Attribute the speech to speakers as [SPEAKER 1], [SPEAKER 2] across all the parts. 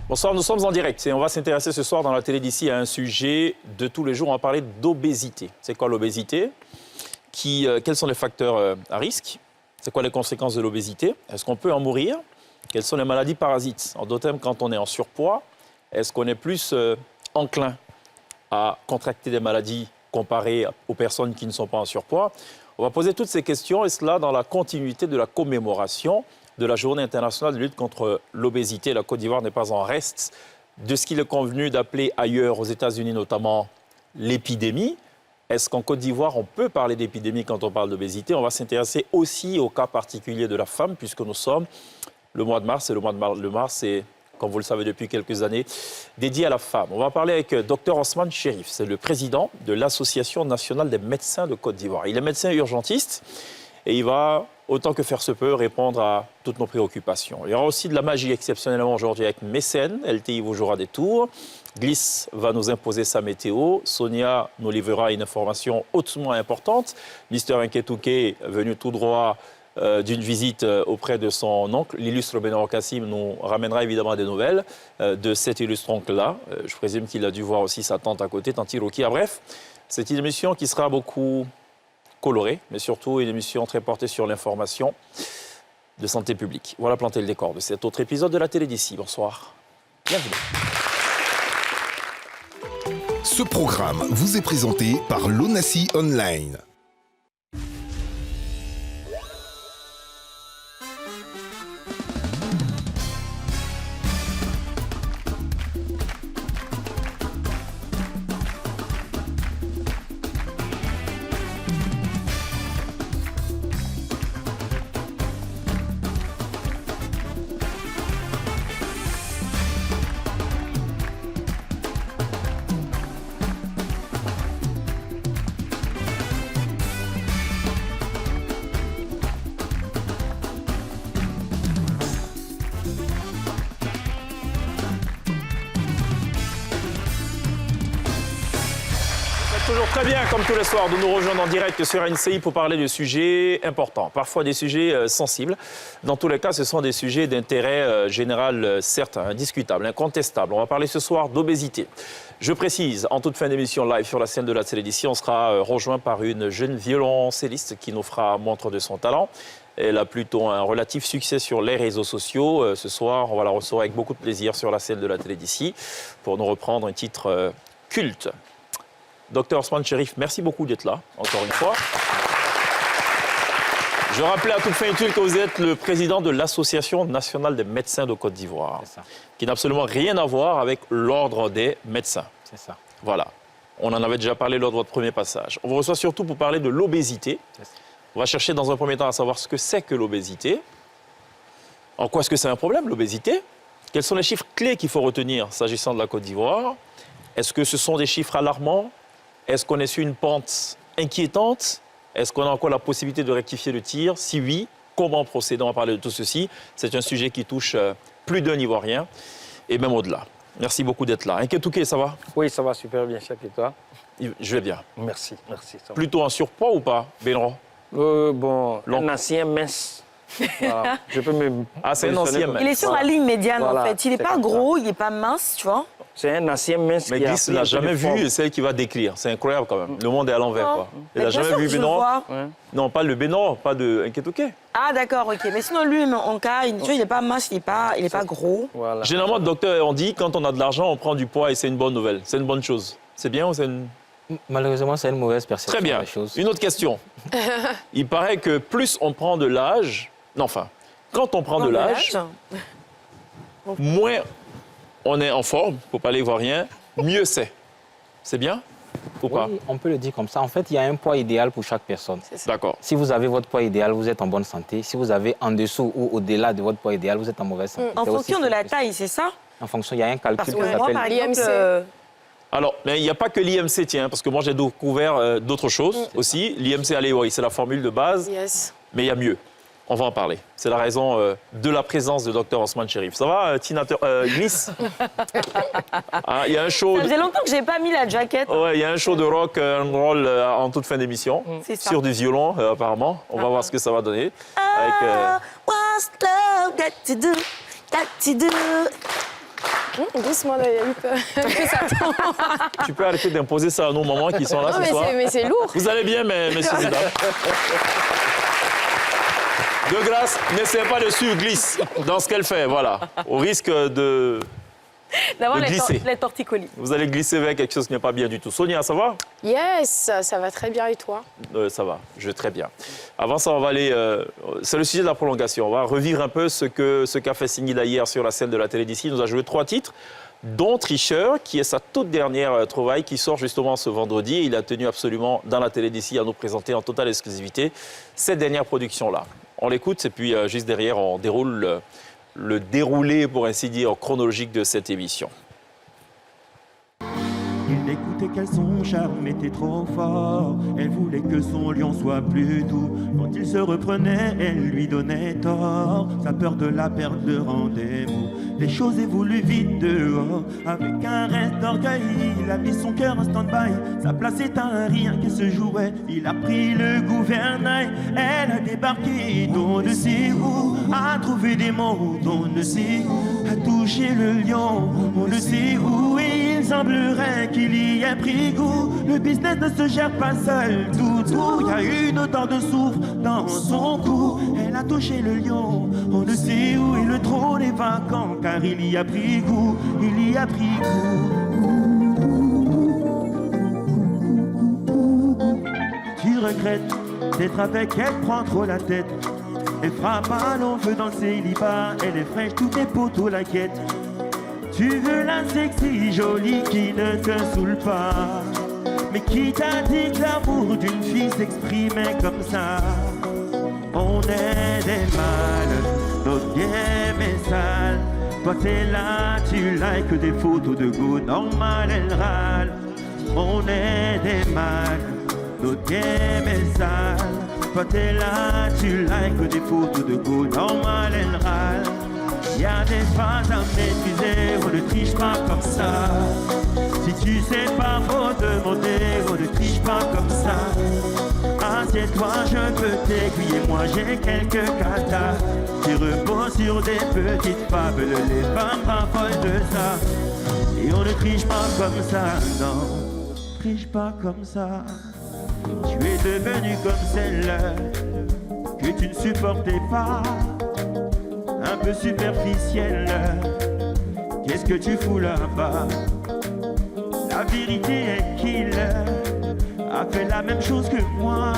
[SPEAKER 1] Bonsoir, nous sommes en direct et on va s'intéresser ce soir dans la télé d'ici à un sujet de tous les jours. On va parler d'obésité. C'est quoi l'obésité? Quels sont les facteurs à risque? C'est quoi les conséquences de l'obésité? Est-ce qu'on peut en mourir? Quelles sont les maladies parasites? En d'autres termes, quand on est en surpoids, est-ce qu'on est plus enclin à contracter des maladies comparé aux personnes qui ne sont pas en surpoids? On va poser toutes ces questions et cela dans la continuité de la commémoration de la Journée internationale de lutte contre l'obésité. La Côte d'Ivoire n'est pas en reste de ce qu'il est convenu d'appeler ailleurs, aux États-Unis notamment, l'épidémie. Est-ce qu'en Côte d'Ivoire, on peut parler d'épidémie quand on parle d'obésité? On va s'intéresser aussi au cas particulier de la femme, puisque nous sommes le mois de mars, et le mois de mars est, comme vous le savez depuis quelques années, dédié à la femme. On va parler avec Dr Ousmane Chérif, c'est le président de l'Association nationale des médecins de Côte d'Ivoire. Il est médecin urgentiste et il va, autant que faire se peut, répondre à toutes nos préoccupations. Il y aura aussi de la magie exceptionnellement aujourd'hui avec Mécène. LTI vous jouera des tours. Gliss va nous imposer sa météo. Sonia nous livrera une information hautement importante. Mister Nketouké, venu tout droit d'une visite auprès de son oncle, l'illustre Benoro Kassim, nous ramènera évidemment des nouvelles de cet illustre oncle-là. Je présume qu'il a dû voir aussi sa tante à côté, Tanti Rokia. Bref, c'est une émission qui sera beaucoup colorée, mais surtout une émission très portée sur l'information de santé publique. Voilà planter le décor de cet autre épisode de la télé d'ici. Bonsoir. Bienvenue.
[SPEAKER 2] Ce programme vous est présenté par l'ONACI Online.
[SPEAKER 1] Toujours très bien, comme tous les soirs, de nous rejoindre en direct sur NCI pour parler de sujets importants, parfois des sujets sensibles. Dans tous les cas, ce sont des sujets d'intérêt général certain, indiscutable, incontestable. On va parler ce soir d'obésité. Je précise, en toute fin d'émission live sur la scène de la télévision, on sera rejoint par une jeune violoncelliste qui nous fera montre de son talent. Elle a plutôt un relatif succès sur les réseaux sociaux. Ce soir, on va la recevoir avec beaucoup de plaisir sur la scène de la télé d'ici pour nous reprendre un titre culte. Dr Ousmane Chérif, merci beaucoup d'être là, encore une fois. Je rappelais à toute fin utile que vous êtes le président de l'Association nationale des médecins de Côte d'Ivoire, qui n'a absolument rien à voir avec l'ordre des médecins.
[SPEAKER 3] C'est ça.
[SPEAKER 1] Voilà. On en avait déjà parlé lors de votre premier passage. On vous reçoit surtout pour parler de l'obésité. On va chercher dans un premier temps à savoir ce que c'est que l'obésité. En quoi est-ce que c'est un problème, l'obésité? Quels sont les chiffres clés qu'il faut retenir s'agissant de la Côte d'Ivoire? Est-ce que ce sont des chiffres alarmants? Est-ce qu'on est sur une pente inquiétante? Est-ce qu'on a encore la possibilité de rectifier le tir? Si oui, comment procéder? On va parler de tout ceci. C'est un sujet qui touche plus d'un Ivoirien et même au-delà. Merci beaucoup d'être là. Nketouké, ça va?
[SPEAKER 3] Oui, ça va super bien, chef, et toi?
[SPEAKER 1] Je vais bien.
[SPEAKER 3] Merci, merci. Ça va.
[SPEAKER 1] Plutôt en surpoids ou pas, Benro?
[SPEAKER 3] Bon, un ancien mince. Voilà. Je peux me...
[SPEAKER 1] Ah, c'est un ancien mince.
[SPEAKER 4] Il est sur la ligne médiane,
[SPEAKER 3] Voilà,
[SPEAKER 4] en fait. Il n'est
[SPEAKER 3] c'est
[SPEAKER 4] pas
[SPEAKER 3] comme
[SPEAKER 4] gros, il n'est pas mince, tu vois.
[SPEAKER 3] C'est un ancien mince
[SPEAKER 1] Mais
[SPEAKER 3] qui a
[SPEAKER 1] Gliss
[SPEAKER 3] pris
[SPEAKER 1] l'a
[SPEAKER 3] un peu
[SPEAKER 1] jamais
[SPEAKER 3] de forme.
[SPEAKER 1] vu, celle qui va décrire. C'est incroyable quand même. Le monde est à l'envers, quoi. Il
[SPEAKER 4] Mais
[SPEAKER 1] n'a
[SPEAKER 4] bien
[SPEAKER 1] jamais
[SPEAKER 4] sûr
[SPEAKER 1] vu
[SPEAKER 4] que je le
[SPEAKER 1] Benro?
[SPEAKER 4] vois.
[SPEAKER 3] Ouais.
[SPEAKER 1] Non, pas le Benro, pas de Nketouké.
[SPEAKER 4] Ah, d'accord, ok. Mais sinon, lui, en cas, tu vois, il n'est pas mince, il n'est pas gros.
[SPEAKER 3] Voilà.
[SPEAKER 1] Généralement, docteur, on dit quand on a de l'argent, on prend du poids et c'est une bonne nouvelle. C'est une bonne chose. C'est bien ou c'est une...
[SPEAKER 5] Malheureusement, c'est une mauvaise perception.
[SPEAKER 1] Très bien.
[SPEAKER 5] Des choses.
[SPEAKER 1] Une autre question. Il paraît que plus on prend de l'âge... Non, enfin, quand on prend de l'âge, moins on est en forme, il ne faut pas les voir rien, mieux c'est. C'est bien ou pas?
[SPEAKER 5] Oui, on peut le dire comme ça. En fait, il y a un poids idéal pour chaque personne.
[SPEAKER 1] D'accord.
[SPEAKER 5] Si vous avez votre poids idéal, vous êtes en bonne santé. Si vous avez en dessous ou au-delà de votre poids idéal, vous êtes en mauvaise santé.
[SPEAKER 4] En
[SPEAKER 5] C'est
[SPEAKER 4] fonction
[SPEAKER 5] aussi
[SPEAKER 4] de la
[SPEAKER 5] simple.
[SPEAKER 4] taille, c'est ça?
[SPEAKER 5] En fonction, il y a un calcul
[SPEAKER 4] Parce
[SPEAKER 5] qui
[SPEAKER 4] que moi,
[SPEAKER 5] s'appelle...
[SPEAKER 4] par exemple,
[SPEAKER 1] Alors, mais il n'y a pas que l'IMC, tiens, parce que moi j'ai découvert d'autres choses aussi. L'IMC, allez, oui, c'est la formule de base,
[SPEAKER 6] Yes.
[SPEAKER 1] mais il y a mieux. On va en parler. C'est la raison de la présence de Dr Ousmane Chérif. Ça va, Tina Gliss? Ah, il y a un show.
[SPEAKER 4] ça faisait longtemps que je n'ai pas mis la jaquette.
[SPEAKER 1] Ouais, il y a un show de rock and roll en toute fin d'émission,
[SPEAKER 4] C'est ça.
[SPEAKER 1] sur du violon apparemment. On va voir ce que ça va donner. Avec,
[SPEAKER 4] What's love got to do, got to do?
[SPEAKER 6] Doucement, là, il y a eu peur. Que ça tombe.
[SPEAKER 1] Tu peux arrêter d'imposer ça à nos mamans qui sont là
[SPEAKER 6] Non,
[SPEAKER 1] ce soir.
[SPEAKER 6] mais c'est lourd.
[SPEAKER 1] Vous allez bien, messieurs et dames? De grâce, n'essayez pas de suivre glisse dans ce qu'elle fait, voilà. Au risque de
[SPEAKER 7] D'avoir
[SPEAKER 1] glisser.
[SPEAKER 7] les torticolis.
[SPEAKER 1] Vous allez glisser vers quelque chose qui n'est pas bien du tout. Sonia, ça va?
[SPEAKER 6] Yes, ça va très bien et toi?
[SPEAKER 1] Ça va, je vais très bien. Avant ça, on va aller... c'est le sujet de la prolongation. On va revivre un peu ce qu'a fait Singida hier sur la scène de la télé d'ici. Il nous a joué 3 titres, dont Tricheur, qui est sa toute dernière trouvaille, qui sort justement ce vendredi. Il a tenu absolument, dans la télé d'ici, à nous présenter en totale exclusivité cette dernière production-là. On l'écoute et puis juste derrière, on déroule le déroulé, pour ainsi dire, chronologique de cette émission.
[SPEAKER 8] Il écoutait qu'elle son charme était trop fort. Elle voulait que son lion soit plus doux. Quand il se reprenait, elle lui donnait tort. Sa peur de la perte le rendait mou. Les choses évoluent vite dehors. Avec un reste d'orgueil, il a mis son cœur en stand-by. Sa place est un rien qui se jouait. Il a pris le gouvernail. Elle a débarqué d'on ne sait où. A trouvé des mots d'on ne sait où. A touché le lion, on ne sait où. Et il semblerait qu'il y ait pris goût. Le business ne se gère pas seul, tout. Il y a une odeur de soufre dans son cou. Elle a touché le lion, on ne sait où. Et le trône est vacant, car il y a pris goût. Il y a pris goût. Tu regrettes d'être avec elle, prends trop la tête. Elle frappe à long feu dans le célibat. Elle est fraîche, tous tes potos la quête. Tu veux la sexy jolie qui ne te saoule pas. Mais qui t'a dit que l'amour d'une fille s'exprimait comme ça? On est des mâles, notre game est sale. Toi t'es là, tu likes des photos de go normal, elle râle. On est des mâles, notre game est sale. Toi t'es là, tu likes des photos de go normal, elle râle. Y'a des phases à maîtriser, on ne triche pas comme ça. Si tu sais pas, faut demander, on ne triche pas comme ça. Assieds-toi, je peux t'aiguiller, moi j'ai quelques katas qui reposent sur des petites fables, les femmes raffolent de ça. Et on ne triche pas comme ça, non, triche pas comme ça. Tu es devenue comme celle que tu ne supportais pas, un peu superficielle. Qu'est-ce que tu fous là-bas? La vérité est qu'il a fait la même chose que moi.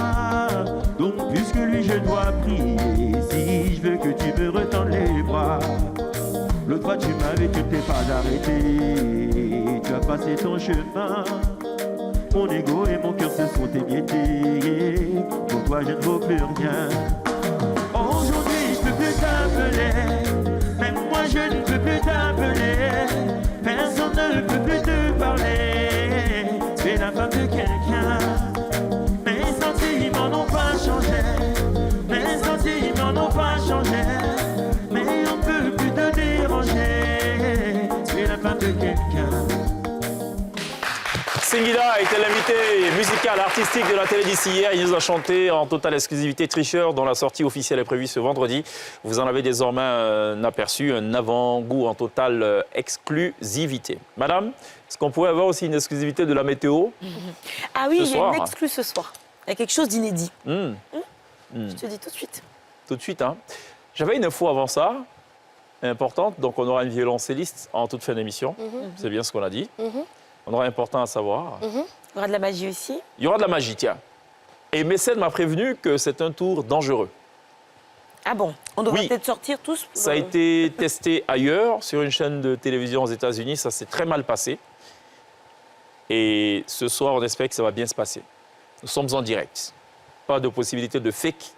[SPEAKER 8] Donc puisque lui je dois prier, si je veux que tu me retendes les bras. L'autre fois tu m'avais dit que t'es pas arrêté, tu as passé ton chemin. Mon ego et mon cœur se sont émiettés. Pour toi je ne vaux plus rien. Aujourd'hui je peux plus t'appeler, même moi je ne peux plus t'appeler. Personne ne peut plus te parler. Tu es la femme de quelqu'un. Mes sentiments n'ont pas changé. Mes sentiments n'ont pas changé. Mais on ne peut plus te déranger. Tu es la femme de quelqu'un.
[SPEAKER 1] Singida était l'invité musical, artistique de la télé d'ici hier. Il nous a chanté en totale exclusivité Tricheur, dont la sortie officielle est prévue ce vendredi. Vous en avez désormais un aperçu, un avant-goût en totale exclusivité. Madame, est-ce qu'on pourrait avoir aussi une exclusivité de la météo?
[SPEAKER 4] Ah oui, il y a
[SPEAKER 1] soir,
[SPEAKER 4] une exclue ce soir. Il y a quelque chose d'inédit.
[SPEAKER 1] Je
[SPEAKER 4] Je te dis tout de suite.
[SPEAKER 1] Tout de suite, hein. J'avais une info avant ça, importante. Donc, on aura une violoncelliste en toute fin d'émission. C'est bien ce qu'on a dit. On aura important à savoir.
[SPEAKER 4] Il y aura de la magie aussi.
[SPEAKER 1] Il y aura de la magie, tiens. Et Mécène m'a prévenu que c'est un tour dangereux.
[SPEAKER 4] Ah bon? On devrait
[SPEAKER 1] Oui.
[SPEAKER 4] peut-être sortir tous.
[SPEAKER 1] Ça a été testé ailleurs, sur une chaîne de télévision aux États-Unis. Ça s'est très mal passé. Et ce soir, on espère que ça va bien se passer. Nous sommes en direct. Pas de possibilité de fake.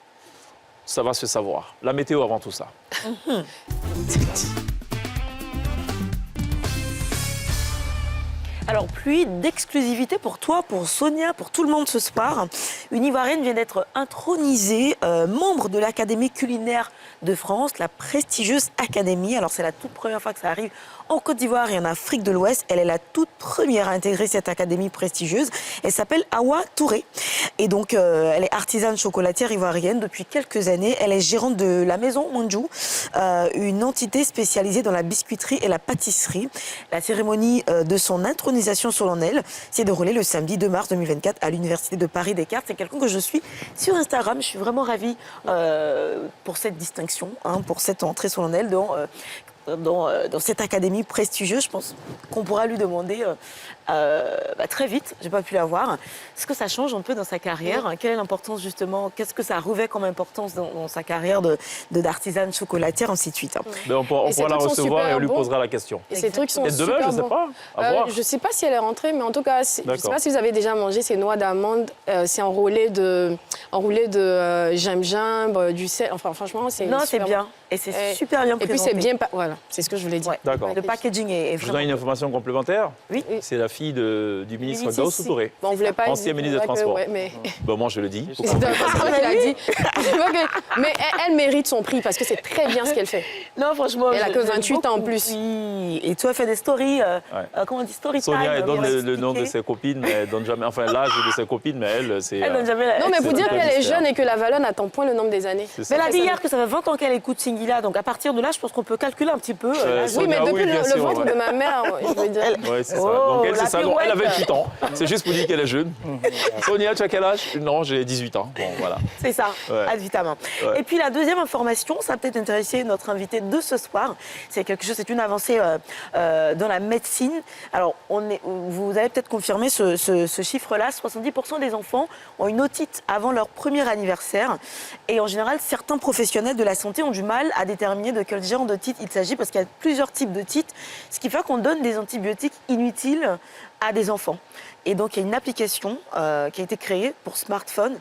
[SPEAKER 1] Ça va se savoir. La météo avant tout ça.
[SPEAKER 4] Alors, pluie d'exclusivité pour toi, pour Sonia, pour tout le monde ce soir. Une Ivoirienne vient d'être intronisée membre de l'Académie culinaire de France, la prestigieuse Académie. Alors, c'est la toute première fois que ça arrive en Côte d'Ivoire et en Afrique de l'Ouest. Elle est la toute première à intégrer cette académie prestigieuse. Elle s'appelle Awa Touré. Et donc, elle est artisane chocolatière ivoirienne depuis quelques années. Elle est gérante de la maison Monjou, une entité spécialisée dans la biscuiterie et la pâtisserie. La cérémonie de son intronisation solennelle s'est déroulée le samedi 2 mars 2024 à l'Université de Paris-Descartes. C'est quelqu'un que je suis sur Instagram. Je suis vraiment ravie pour cette distinction, pour cette entrée solennelle dans cette académie prestigieuse. Je pense qu'on pourra lui demander très vite, j'ai pas pu la voir, est-ce que ça change un peu dans sa carrière? Quelle est l'importance justement? Qu'est-ce que ça revêt comme importance dans sa carrière d'artisane chocolatière, ainsi de suite?
[SPEAKER 1] Mais on pourra la recevoir et on lui posera la question.
[SPEAKER 6] Et ces trucs sont
[SPEAKER 1] Et demain,
[SPEAKER 6] super
[SPEAKER 1] je sais
[SPEAKER 6] bons.
[SPEAKER 1] pas, à voir.
[SPEAKER 6] Je sais pas si elle est rentrée, mais en tout cas, je sais
[SPEAKER 1] D'accord.
[SPEAKER 6] pas si vous avez déjà mangé ces noix d'amande. C'est enroulé de gingembre, du sel. Enfin, franchement, c'est
[SPEAKER 4] Non, c'est
[SPEAKER 6] super
[SPEAKER 4] bien.
[SPEAKER 6] bon.
[SPEAKER 4] Et c'est super bien
[SPEAKER 6] Et puis
[SPEAKER 4] présenté.
[SPEAKER 6] c'est bien, voilà, c'est ce que je voulais dire.
[SPEAKER 4] Ouais.
[SPEAKER 1] D'accord.
[SPEAKER 4] Le packaging est
[SPEAKER 1] Je vous donne
[SPEAKER 4] vraiment...
[SPEAKER 1] une information complémentaire.
[SPEAKER 4] Oui.
[SPEAKER 1] C'est la fille du ministre
[SPEAKER 4] Ministre
[SPEAKER 1] Gauss Touré.
[SPEAKER 6] Bon, on voulait pas
[SPEAKER 1] Ancien
[SPEAKER 6] dire
[SPEAKER 1] ministre des
[SPEAKER 6] que-
[SPEAKER 1] Transports.
[SPEAKER 6] ouais, mais...
[SPEAKER 1] Bon, moi, je le dis.
[SPEAKER 6] C'est pas toi qui l'as dit. Mais elle mérite son prix parce que c'est très bien ce qu'elle fait.
[SPEAKER 4] Non, franchement...
[SPEAKER 6] Elle a que
[SPEAKER 4] j'aime
[SPEAKER 6] 28 ans en
[SPEAKER 4] beaucoup.
[SPEAKER 6] plus.
[SPEAKER 4] Oui. Et toi, fait des stories, comment on dit, story time.
[SPEAKER 1] Sonia, elle donne
[SPEAKER 4] bien
[SPEAKER 1] le nom de
[SPEAKER 4] expliqué.
[SPEAKER 1] ses copines, mais elle donne jamais... Enfin, l'âge de ses copines, mais elle, c'est...
[SPEAKER 4] Elle donne jamais la...
[SPEAKER 6] Non, mais pour
[SPEAKER 1] C'est
[SPEAKER 6] dire
[SPEAKER 1] un peu
[SPEAKER 6] qu'elle est
[SPEAKER 1] mystère.
[SPEAKER 6] jeune et que la Valonne attend point le nombre des années.
[SPEAKER 1] c'est ça.
[SPEAKER 4] Mais elle a dit hier que ça fait 20 ans qu'elle écoute Singila, donc à partir de là, je pense qu'on peut calculer un petit peu. l'âge.
[SPEAKER 6] Oui, mais
[SPEAKER 1] Sonia,
[SPEAKER 6] depuis
[SPEAKER 1] oui, bien
[SPEAKER 6] le
[SPEAKER 1] sûr,
[SPEAKER 6] ventre
[SPEAKER 1] ouais.
[SPEAKER 6] de ma mère, je veux dire.
[SPEAKER 1] Oui, c'est ça.
[SPEAKER 4] Oh,
[SPEAKER 1] Donc elle, c'est
[SPEAKER 4] la
[SPEAKER 1] ça. Donc, elle a
[SPEAKER 4] pirouette.
[SPEAKER 1] 28 ans. C'est juste pour dire qu'elle est jeune. Sonia, tu as quel âge? Non, j'ai 18 ans. Bon, voilà.
[SPEAKER 4] C'est ça,
[SPEAKER 1] Ouais.
[SPEAKER 4] ad vitam.
[SPEAKER 1] Ouais.
[SPEAKER 4] Et puis la deuxième information, ça va peut-être intéresser notre invité de ce soir. C'est quelque chose, c'est une avancée dans la médecine. Alors, vous avez peut-être confirmé ce chiffre-là. 70% des enfants ont une otite avant leur premier anniversaire. Et en général, certains professionnels de la santé ont du mal à déterminer de quel genre d'otite il s'agit parce qu'il y a plusieurs types d'otite, ce qui fait qu'on donne des antibiotiques inutiles à des enfants. Et donc, il y a une application qui a été créée pour smartphone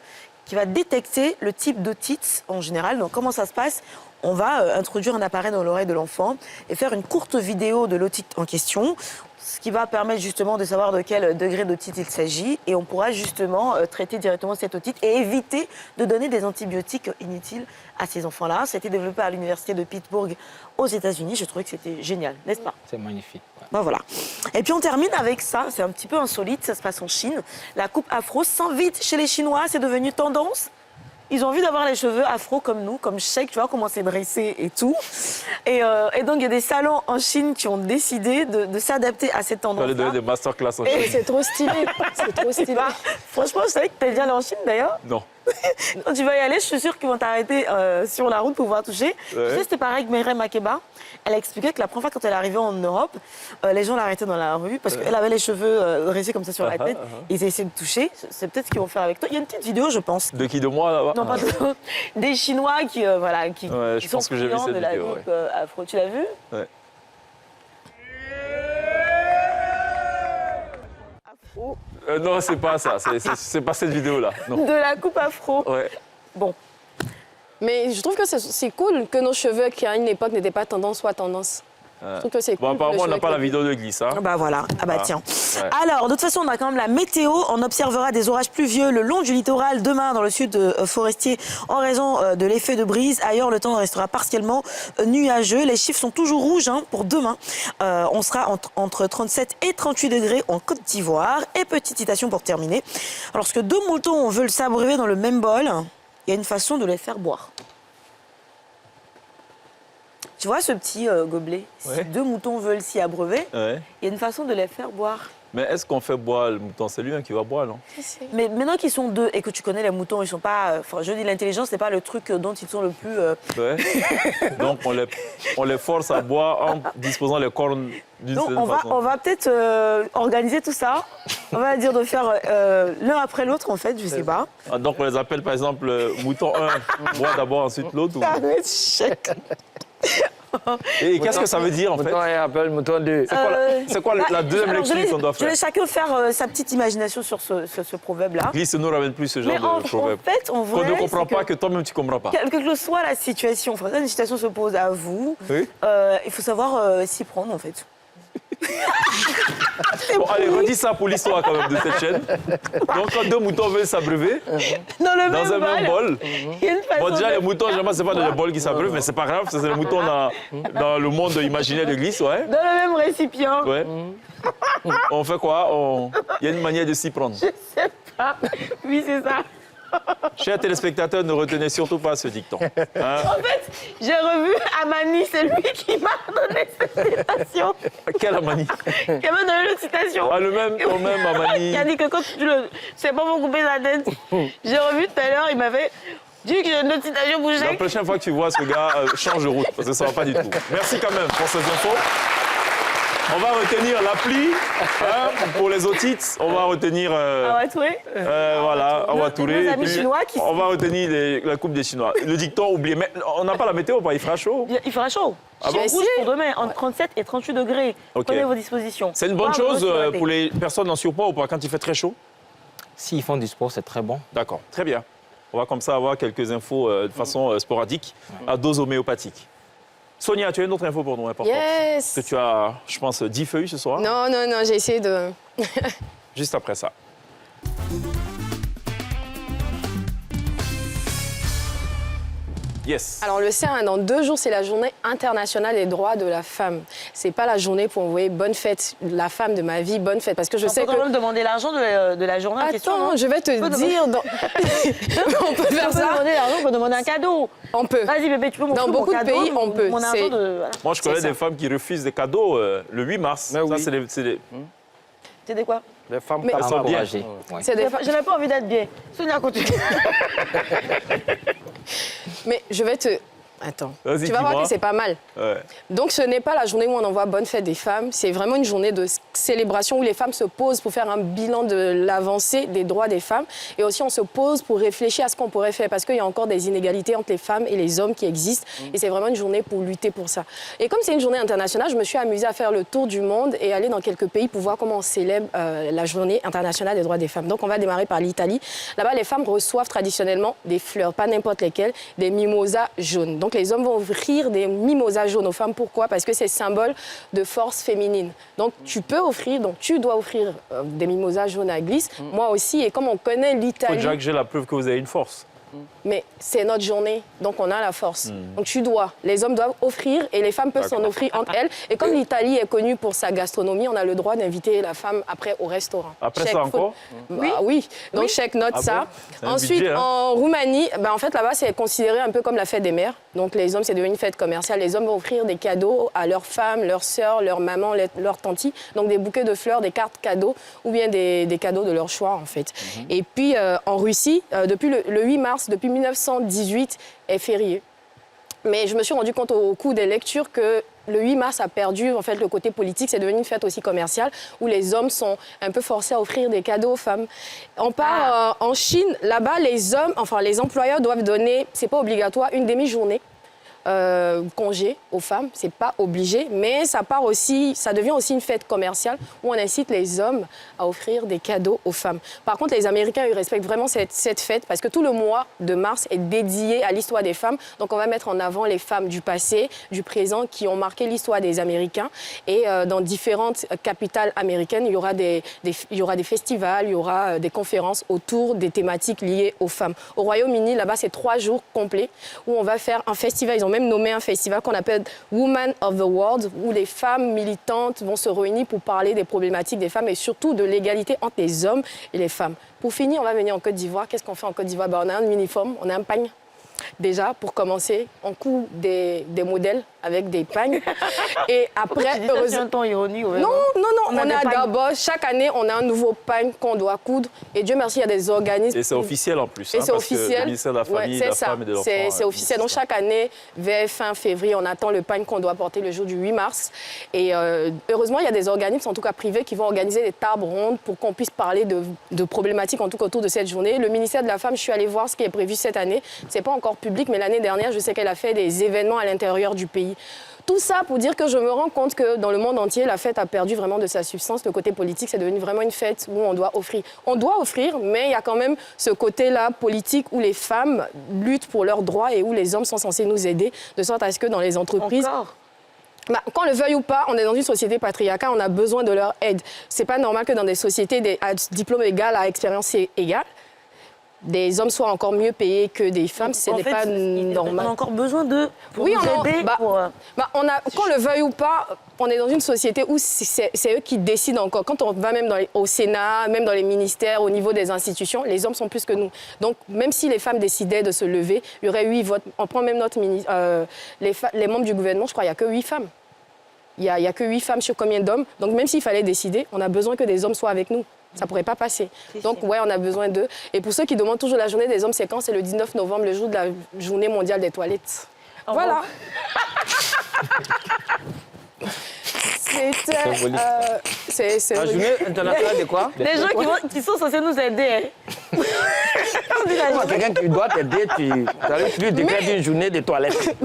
[SPEAKER 4] qui va détecter le type d'otite en général. Donc, comment ça se passe? On va introduire un appareil dans l'oreille de l'enfant et faire une courte vidéo de l'otite en question, ce qui va permettre justement de savoir de quel degré d'otite il s'agit. Et on pourra justement traiter directement cette otite et éviter de donner des antibiotiques inutiles à ces enfants-là. Ça a été développé à l'université de Pittsburgh aux États-Unis. Je trouvais que c'était génial, n'est-ce pas?
[SPEAKER 5] C'est magnifique. Ouais.
[SPEAKER 4] Ben voilà. Et puis on termine avec ça, c'est un petit peu insolite, ça se passe en Chine. La coupe afro s'invite chez les Chinois, c'est devenu tendance. Ils ont envie d'avoir les cheveux afro comme nous, comme Sheik, tu vois, comment c'est dressé et tout. Et donc il y a des salons en Chine qui ont décidé de s'adapter à cette
[SPEAKER 1] On va aller donner
[SPEAKER 4] tendance-là.
[SPEAKER 1] des masterclass en
[SPEAKER 6] Mais
[SPEAKER 1] Chine.
[SPEAKER 6] c'est trop stylé. C'est trop stylé.
[SPEAKER 4] Bah, franchement, je savais que tu allais aller en Chine d'ailleurs.
[SPEAKER 1] Non.
[SPEAKER 4] Quand tu vas y aller, je suis sûre qu'ils vont t'arrêter sur la route pour pouvoir toucher.
[SPEAKER 1] Ouais.
[SPEAKER 4] Tu sais, c'était pareil avec Myriam Makeba. Elle a expliqué que la première fois quand elle est arrivée en Europe, les gens l'arrêtaient dans la rue parce qu'elle avait les cheveux dressés comme ça sur la tête. Ils essayaient de toucher. C'est peut-être ce qu'ils vont faire avec toi. Il y a une petite vidéo, je pense.
[SPEAKER 1] De qui? De moi, là-bas?
[SPEAKER 4] Non, pas de... des Chinois qui,
[SPEAKER 1] Ouais,
[SPEAKER 4] qui
[SPEAKER 1] je
[SPEAKER 4] sont
[SPEAKER 1] pense que j'ai vu
[SPEAKER 4] friands
[SPEAKER 1] cette
[SPEAKER 4] de la
[SPEAKER 1] vidéo,
[SPEAKER 4] coupe
[SPEAKER 1] ouais.
[SPEAKER 4] afro. Tu l'as vu?
[SPEAKER 1] Ouais. Non, c'est pas ça. C'est pas cette vidéo-là. Non.
[SPEAKER 4] De la coupe afro.
[SPEAKER 1] Ouais.
[SPEAKER 4] Bon,
[SPEAKER 6] Mais je trouve que c'est cool que nos cheveux, qui à une époque n'étaient pas tendance, soient tendance. Je trouve que c'est cool.
[SPEAKER 1] Bon,
[SPEAKER 6] que
[SPEAKER 1] apparemment, on
[SPEAKER 6] le
[SPEAKER 1] n'a
[SPEAKER 6] cheveu
[SPEAKER 1] pas la
[SPEAKER 6] soit
[SPEAKER 1] vidéo de glisse. Hein.
[SPEAKER 4] bah voilà. Ah bah
[SPEAKER 1] Ah.
[SPEAKER 4] tiens.
[SPEAKER 1] Ouais.
[SPEAKER 4] Alors, de toute façon, on a quand même la météo. On observera des orages pluvieux le long du littoral demain dans le sud forestier en raison de l'effet de brise. Ailleurs, le temps restera partiellement nuageux. Les chiffres sont toujours rouges pour demain. On sera entre 37 et 38 degrés en Côte d'Ivoire. Et petite citation pour terminer. Lorsque deux moutons veulent s'abreuver dans le même bol, il y a une façon de les faire boire. Tu vois ce petit gobelet?
[SPEAKER 1] Ouais.
[SPEAKER 4] Si deux moutons veulent s'y abreuver,
[SPEAKER 1] Ouais.
[SPEAKER 4] il y a une façon de les faire boire.
[SPEAKER 1] Mais est-ce qu'on fait boire le mouton? C'est lui qui va boire, non?
[SPEAKER 4] Mais maintenant qu'ils sont deux et que tu connais les moutons, ils sont pas. Enfin, je dis l'intelligence, c'est pas le truc dont ils sont le plus.
[SPEAKER 1] Ouais. Donc, on les force à boire en disposant les cornes d'une
[SPEAKER 4] Donc
[SPEAKER 1] certaine façon.
[SPEAKER 4] on va peut-être organiser tout ça. On va dire de faire l'un après l'autre en fait, je sais pas.
[SPEAKER 1] Ah, donc, on les appelle, par exemple, mouton 1, boit d'abord, ensuite l'autre. ou-
[SPEAKER 4] Arrête, chèque.
[SPEAKER 1] Et qu'est-ce que ça veut dire, en fait?
[SPEAKER 3] Mouton et appelle mouton 2.
[SPEAKER 1] C'est quoi la deuxième
[SPEAKER 4] alors,
[SPEAKER 1] lecture qu'on doit
[SPEAKER 4] je
[SPEAKER 1] faire?
[SPEAKER 4] vais chacun faire sa petite imagination sur ce proverbe-là.
[SPEAKER 1] Glisse ne nous ramène plus ce
[SPEAKER 4] Mais
[SPEAKER 1] genre
[SPEAKER 4] en
[SPEAKER 1] de proverbe.
[SPEAKER 4] fait, en
[SPEAKER 1] Qu'on
[SPEAKER 4] vrai,
[SPEAKER 1] ne comprend
[SPEAKER 4] c'est
[SPEAKER 1] pas, que toi-même tu ne comprends pas.
[SPEAKER 4] quelle que soit la situation, enfin, une situation se pose à vous,
[SPEAKER 1] Oui.
[SPEAKER 4] il faut savoir s'y prendre en fait.
[SPEAKER 1] Bon, allez, redis ça pour l'histoire quand même de cette chaîne. Donc, quand 2 moutons veulent s'abreuver
[SPEAKER 4] Dans le
[SPEAKER 1] dans un même bol.
[SPEAKER 4] Il y a une façon
[SPEAKER 1] Bon, déjà,
[SPEAKER 4] de-
[SPEAKER 1] les moutons, généralement, c'est pas dans le bol qui s'abreuvent, mais c'est pas grave, c'est les moutons dans le monde imaginaire de glisse, ouais.
[SPEAKER 4] Dans le même récipient.
[SPEAKER 1] Ouais. On fait quoi? Il y a une manière de s'y prendre.
[SPEAKER 4] Je sais pas. Oui, c'est ça.
[SPEAKER 1] Chers téléspectateurs, ne retenez surtout pas ce dicton. Hein?
[SPEAKER 4] En fait, j'ai revu Amani, c'est lui qui m'a donné cette citation.
[SPEAKER 1] Quelle Amani?
[SPEAKER 4] Qui m'a donné une citation.
[SPEAKER 1] Ah, le même, ton même Amani.
[SPEAKER 4] Qui a dit que quand tu le... C'est pas pour couper la tête. J'ai revu tout à l'heure, il m'avait dit que j'ai une autre citation pour
[SPEAKER 1] La
[SPEAKER 4] chaque.
[SPEAKER 1] prochaine fois que tu vois ce gars, change de route, parce que ça va pas du tout. Merci quand même pour ces infos. On va retenir l'appli hein, pour les otites. On va retenir
[SPEAKER 4] Ah ouais, Touré.
[SPEAKER 1] voilà, Awa Touré.
[SPEAKER 4] nos amis
[SPEAKER 1] Et puis,
[SPEAKER 4] chinois qui-
[SPEAKER 1] on va retenir la coupe des Chinois. Le dicton oublié. Mais on n'a pas la météo, pas? Il fera chaud.
[SPEAKER 4] Il fera chaud.
[SPEAKER 1] Ah
[SPEAKER 4] J'ai
[SPEAKER 1] bon?
[SPEAKER 4] rouge pour demain, entre 37 et 38 degrés.
[SPEAKER 1] Ok.
[SPEAKER 4] Prenez vos dispositions.
[SPEAKER 1] C'est une bonne
[SPEAKER 4] Pas
[SPEAKER 1] chose
[SPEAKER 4] vous rater.
[SPEAKER 1] pour les personnes en surpoids ou pas quand il fait très chaud?
[SPEAKER 5] S'ils font du sport, c'est très bon.
[SPEAKER 1] D'accord, très bien. On va comme ça avoir quelques infos de façon sporadique, à dose homéopathique. Sonia, tu as une autre info pour nous importante?
[SPEAKER 6] Yes.
[SPEAKER 1] Que tu as, je pense, 10 feuilles ce soir?
[SPEAKER 6] Non, j'ai essayé de...
[SPEAKER 1] Juste après ça. Yes.
[SPEAKER 6] Alors, on le sait, hein, dans 2 jours, c'est la journée internationale des droits de la femme. C'est pas la journée pour envoyer bonne fête, la femme de ma vie, bonne fête. Parce que je sais
[SPEAKER 4] On peut
[SPEAKER 6] que...
[SPEAKER 4] quand même demander l'argent de la journée en question.
[SPEAKER 6] Attends,
[SPEAKER 4] non
[SPEAKER 6] je vais te
[SPEAKER 4] peut
[SPEAKER 6] dire... on peut faire
[SPEAKER 4] On peut
[SPEAKER 6] ça.
[SPEAKER 4] demander l'argent, on peut demander un cadeau.
[SPEAKER 6] On peut.
[SPEAKER 4] Vas-y bébé, tu peux
[SPEAKER 6] Dans
[SPEAKER 4] m'offrir
[SPEAKER 6] beaucoup
[SPEAKER 4] mon
[SPEAKER 6] de
[SPEAKER 4] cadeau,
[SPEAKER 6] pays, on peut.
[SPEAKER 4] Mon argent
[SPEAKER 6] C'est-
[SPEAKER 4] de... Voilà.
[SPEAKER 1] Moi, je connais
[SPEAKER 6] C'est ça.
[SPEAKER 1] des femmes qui refusent des cadeaux le 8 mars.
[SPEAKER 3] Mais
[SPEAKER 1] Ça,
[SPEAKER 3] oui.
[SPEAKER 1] c'est des-
[SPEAKER 4] C'est des quoi?
[SPEAKER 3] Les femmes
[SPEAKER 6] Mais-
[SPEAKER 1] Elles sont bien.
[SPEAKER 5] Encouragé. Ouais.
[SPEAKER 6] C'est des...
[SPEAKER 4] J'avais pas envie d'être bien. Sonia, continue.
[SPEAKER 6] Mais je vais te... Attends.
[SPEAKER 1] Vas-y,
[SPEAKER 6] Tu vas voir
[SPEAKER 1] dis-moi.
[SPEAKER 6] que c'est pas mal.
[SPEAKER 1] Ouais.
[SPEAKER 6] Donc, ce n'est pas la journée où on envoie bonne fête des femmes. C'est vraiment une journée de célébration où les femmes se posent pour faire un bilan de l'avancée des droits des femmes. Et aussi, on se pose pour réfléchir à ce qu'on pourrait faire parce qu'il y a encore des inégalités entre les femmes et les hommes qui existent. Et c'est vraiment une journée pour lutter pour ça. Et comme c'est une journée internationale, je me suis amusée à faire le tour du monde et aller dans quelques pays pour voir comment on célèbre la journée internationale des droits des femmes. Donc, on va démarrer par l'Italie. Là-bas, les femmes reçoivent traditionnellement des fleurs, pas n'importe lesquelles, des mimosas jaunes. Donc, les hommes vont offrir des mimosas jaunes aux femmes. Pourquoi? Parce que c'est symbole de force féminine. Donc, tu peux offrir, donc tu dois offrir des mimosas jaunes à glisse. Moi aussi, et comme on connaît
[SPEAKER 1] Faut
[SPEAKER 6] l'Italie...
[SPEAKER 1] déjà que j'ai la preuve que vous avez une force.
[SPEAKER 6] Mais c'est notre journée, donc on a la force. Donc tu dois. Les hommes doivent offrir et les femmes peuvent s'en
[SPEAKER 1] D'accord.
[SPEAKER 6] offrir entre elles. Et comme l'Italie est connue pour sa gastronomie, on a le droit d'inviter la femme après au restaurant.
[SPEAKER 1] Après
[SPEAKER 6] Check
[SPEAKER 1] ça
[SPEAKER 6] food.
[SPEAKER 1] encore?
[SPEAKER 6] Oui. Donc check note
[SPEAKER 1] Ah
[SPEAKER 6] ça.
[SPEAKER 1] bon? C'est un
[SPEAKER 6] Ensuite,
[SPEAKER 1] budget, hein.
[SPEAKER 6] en Roumanie, en fait là-bas c'est considéré un peu comme la fête des mères. Donc les hommes, c'est devenu une fête commerciale. Les hommes vont offrir des cadeaux à leurs femmes, leurs sœurs, leurs mamans, leurs tantis. Donc des bouquets de fleurs, des cartes cadeaux ou bien des cadeaux de leur choix en fait. Et puis en Russie, depuis le 8 mars, depuis 1918, est férié. Mais je me suis rendu compte au cours des lectures que le 8 mars a perdu en fait le côté politique, c'est devenu une fête aussi commerciale où les hommes sont un peu forcés à offrir des cadeaux aux femmes. On part en Chine, là-bas les hommes, enfin les employeurs doivent donner, c'est pas obligatoire, une demi-journée. Congé aux femmes, c'est pas obligé, mais ça part aussi, ça devient aussi une fête commerciale où on incite les hommes à offrir des cadeaux aux femmes. Par contre, les Américains, ils respectent vraiment cette fête parce que tout le mois de mars est dédié à l'histoire des femmes. Donc, on va mettre en avant les femmes du passé, du présent, qui ont marqué l'histoire des Américains. Et dans différentes capitales américaines, il y aura des festivals, il y aura des conférences autour des thématiques liées aux femmes. Au Royaume-Uni, là-bas, c'est 3 jours complets où on va faire un festival. Ils ont même nommé un festival qu'on appelle Women of the World, où les femmes militantes vont se réunir pour parler des problématiques des femmes et surtout de l'égalité entre les hommes et les femmes. Pour finir, on va venir en Côte d'Ivoire. Qu'est-ce qu'on fait en Côte d'Ivoire? On a un uniforme, on a un pagne. Déjà, pour commencer, on coud des modèles avec des pagnes. Et après,
[SPEAKER 4] C'est un ton ironique. Ouais.
[SPEAKER 6] non, on
[SPEAKER 4] a des
[SPEAKER 6] a
[SPEAKER 4] pagnes.
[SPEAKER 6] d'abord, chaque année, on a un nouveau pagne qu'on doit coudre. Et Dieu merci, il y a des organismes.
[SPEAKER 1] Et c'est officiel en plus.
[SPEAKER 6] Et
[SPEAKER 1] hein,
[SPEAKER 6] c'est
[SPEAKER 1] parce que
[SPEAKER 6] officiel.
[SPEAKER 1] le ministère de la Famille,
[SPEAKER 6] Ouais,
[SPEAKER 1] de la
[SPEAKER 6] c'est
[SPEAKER 1] Femme et de l'Enfant.
[SPEAKER 6] C'est officiel. Donc chaque année, vers fin février, on attend le pagne qu'on doit porter le jour du 8 mars. Et heureusement, il y a des organismes, en tout cas privés, qui vont organiser des tables rondes pour qu'on puisse parler de problématiques, en tout cas autour de cette journée. Le ministère de la Femme, je suis allée voir ce qui est prévu cette année. C'est pas encore public, mais l'année dernière, je sais qu'elle a fait des événements à l'intérieur du pays. Tout ça pour dire que je me rends compte que dans le monde entier, la fête a perdu vraiment de sa substance. Le côté politique, c'est devenu vraiment une fête où on doit offrir. On doit offrir, mais il y a quand même ce côté-là politique où les femmes luttent pour leurs droits et où les hommes sont censés nous aider, de sorte à ce que dans les entreprises...
[SPEAKER 4] Encore.
[SPEAKER 6] Bah, qu'on le veuille ou pas, on est dans une société patriarcale, on a besoin de leur aide. C'est pas normal que dans des sociétés à diplôme égal, à expérience égale, des hommes soient encore mieux payés que des femmes. Ce n'est pas normal.
[SPEAKER 4] On a encore besoin d'eux pour nous aider.
[SPEAKER 6] Qu'on le veuille ou pas, on est dans une société où c'est eux qui décident encore. Quand on va même au Sénat, même dans les ministères, au niveau des institutions, les hommes sont plus que nous. Donc, même si les femmes décidaient de se lever, il y aurait 8 votes. On prend même notre les membres du gouvernement, je crois, il n'y a que 8 femmes. Il n'y a que 8 femmes sur combien d'hommes. Donc, même s'il fallait décider, on a besoin que des hommes soient avec nous. Ça ne pourrait pas passer. Donc, ouais, on a besoin d'eux. Et pour ceux qui demandent toujours la journée des hommes, c'est quand? C'est le 19 novembre, le jour de la journée mondiale des toilettes.
[SPEAKER 4] Oh,
[SPEAKER 6] voilà. C'est
[SPEAKER 3] La journée internationale de quoi?
[SPEAKER 4] Les gens qui sont censés nous aider.
[SPEAKER 3] Quelqu'un qui doit t'aider, tu lui décrètes une journée de toilette.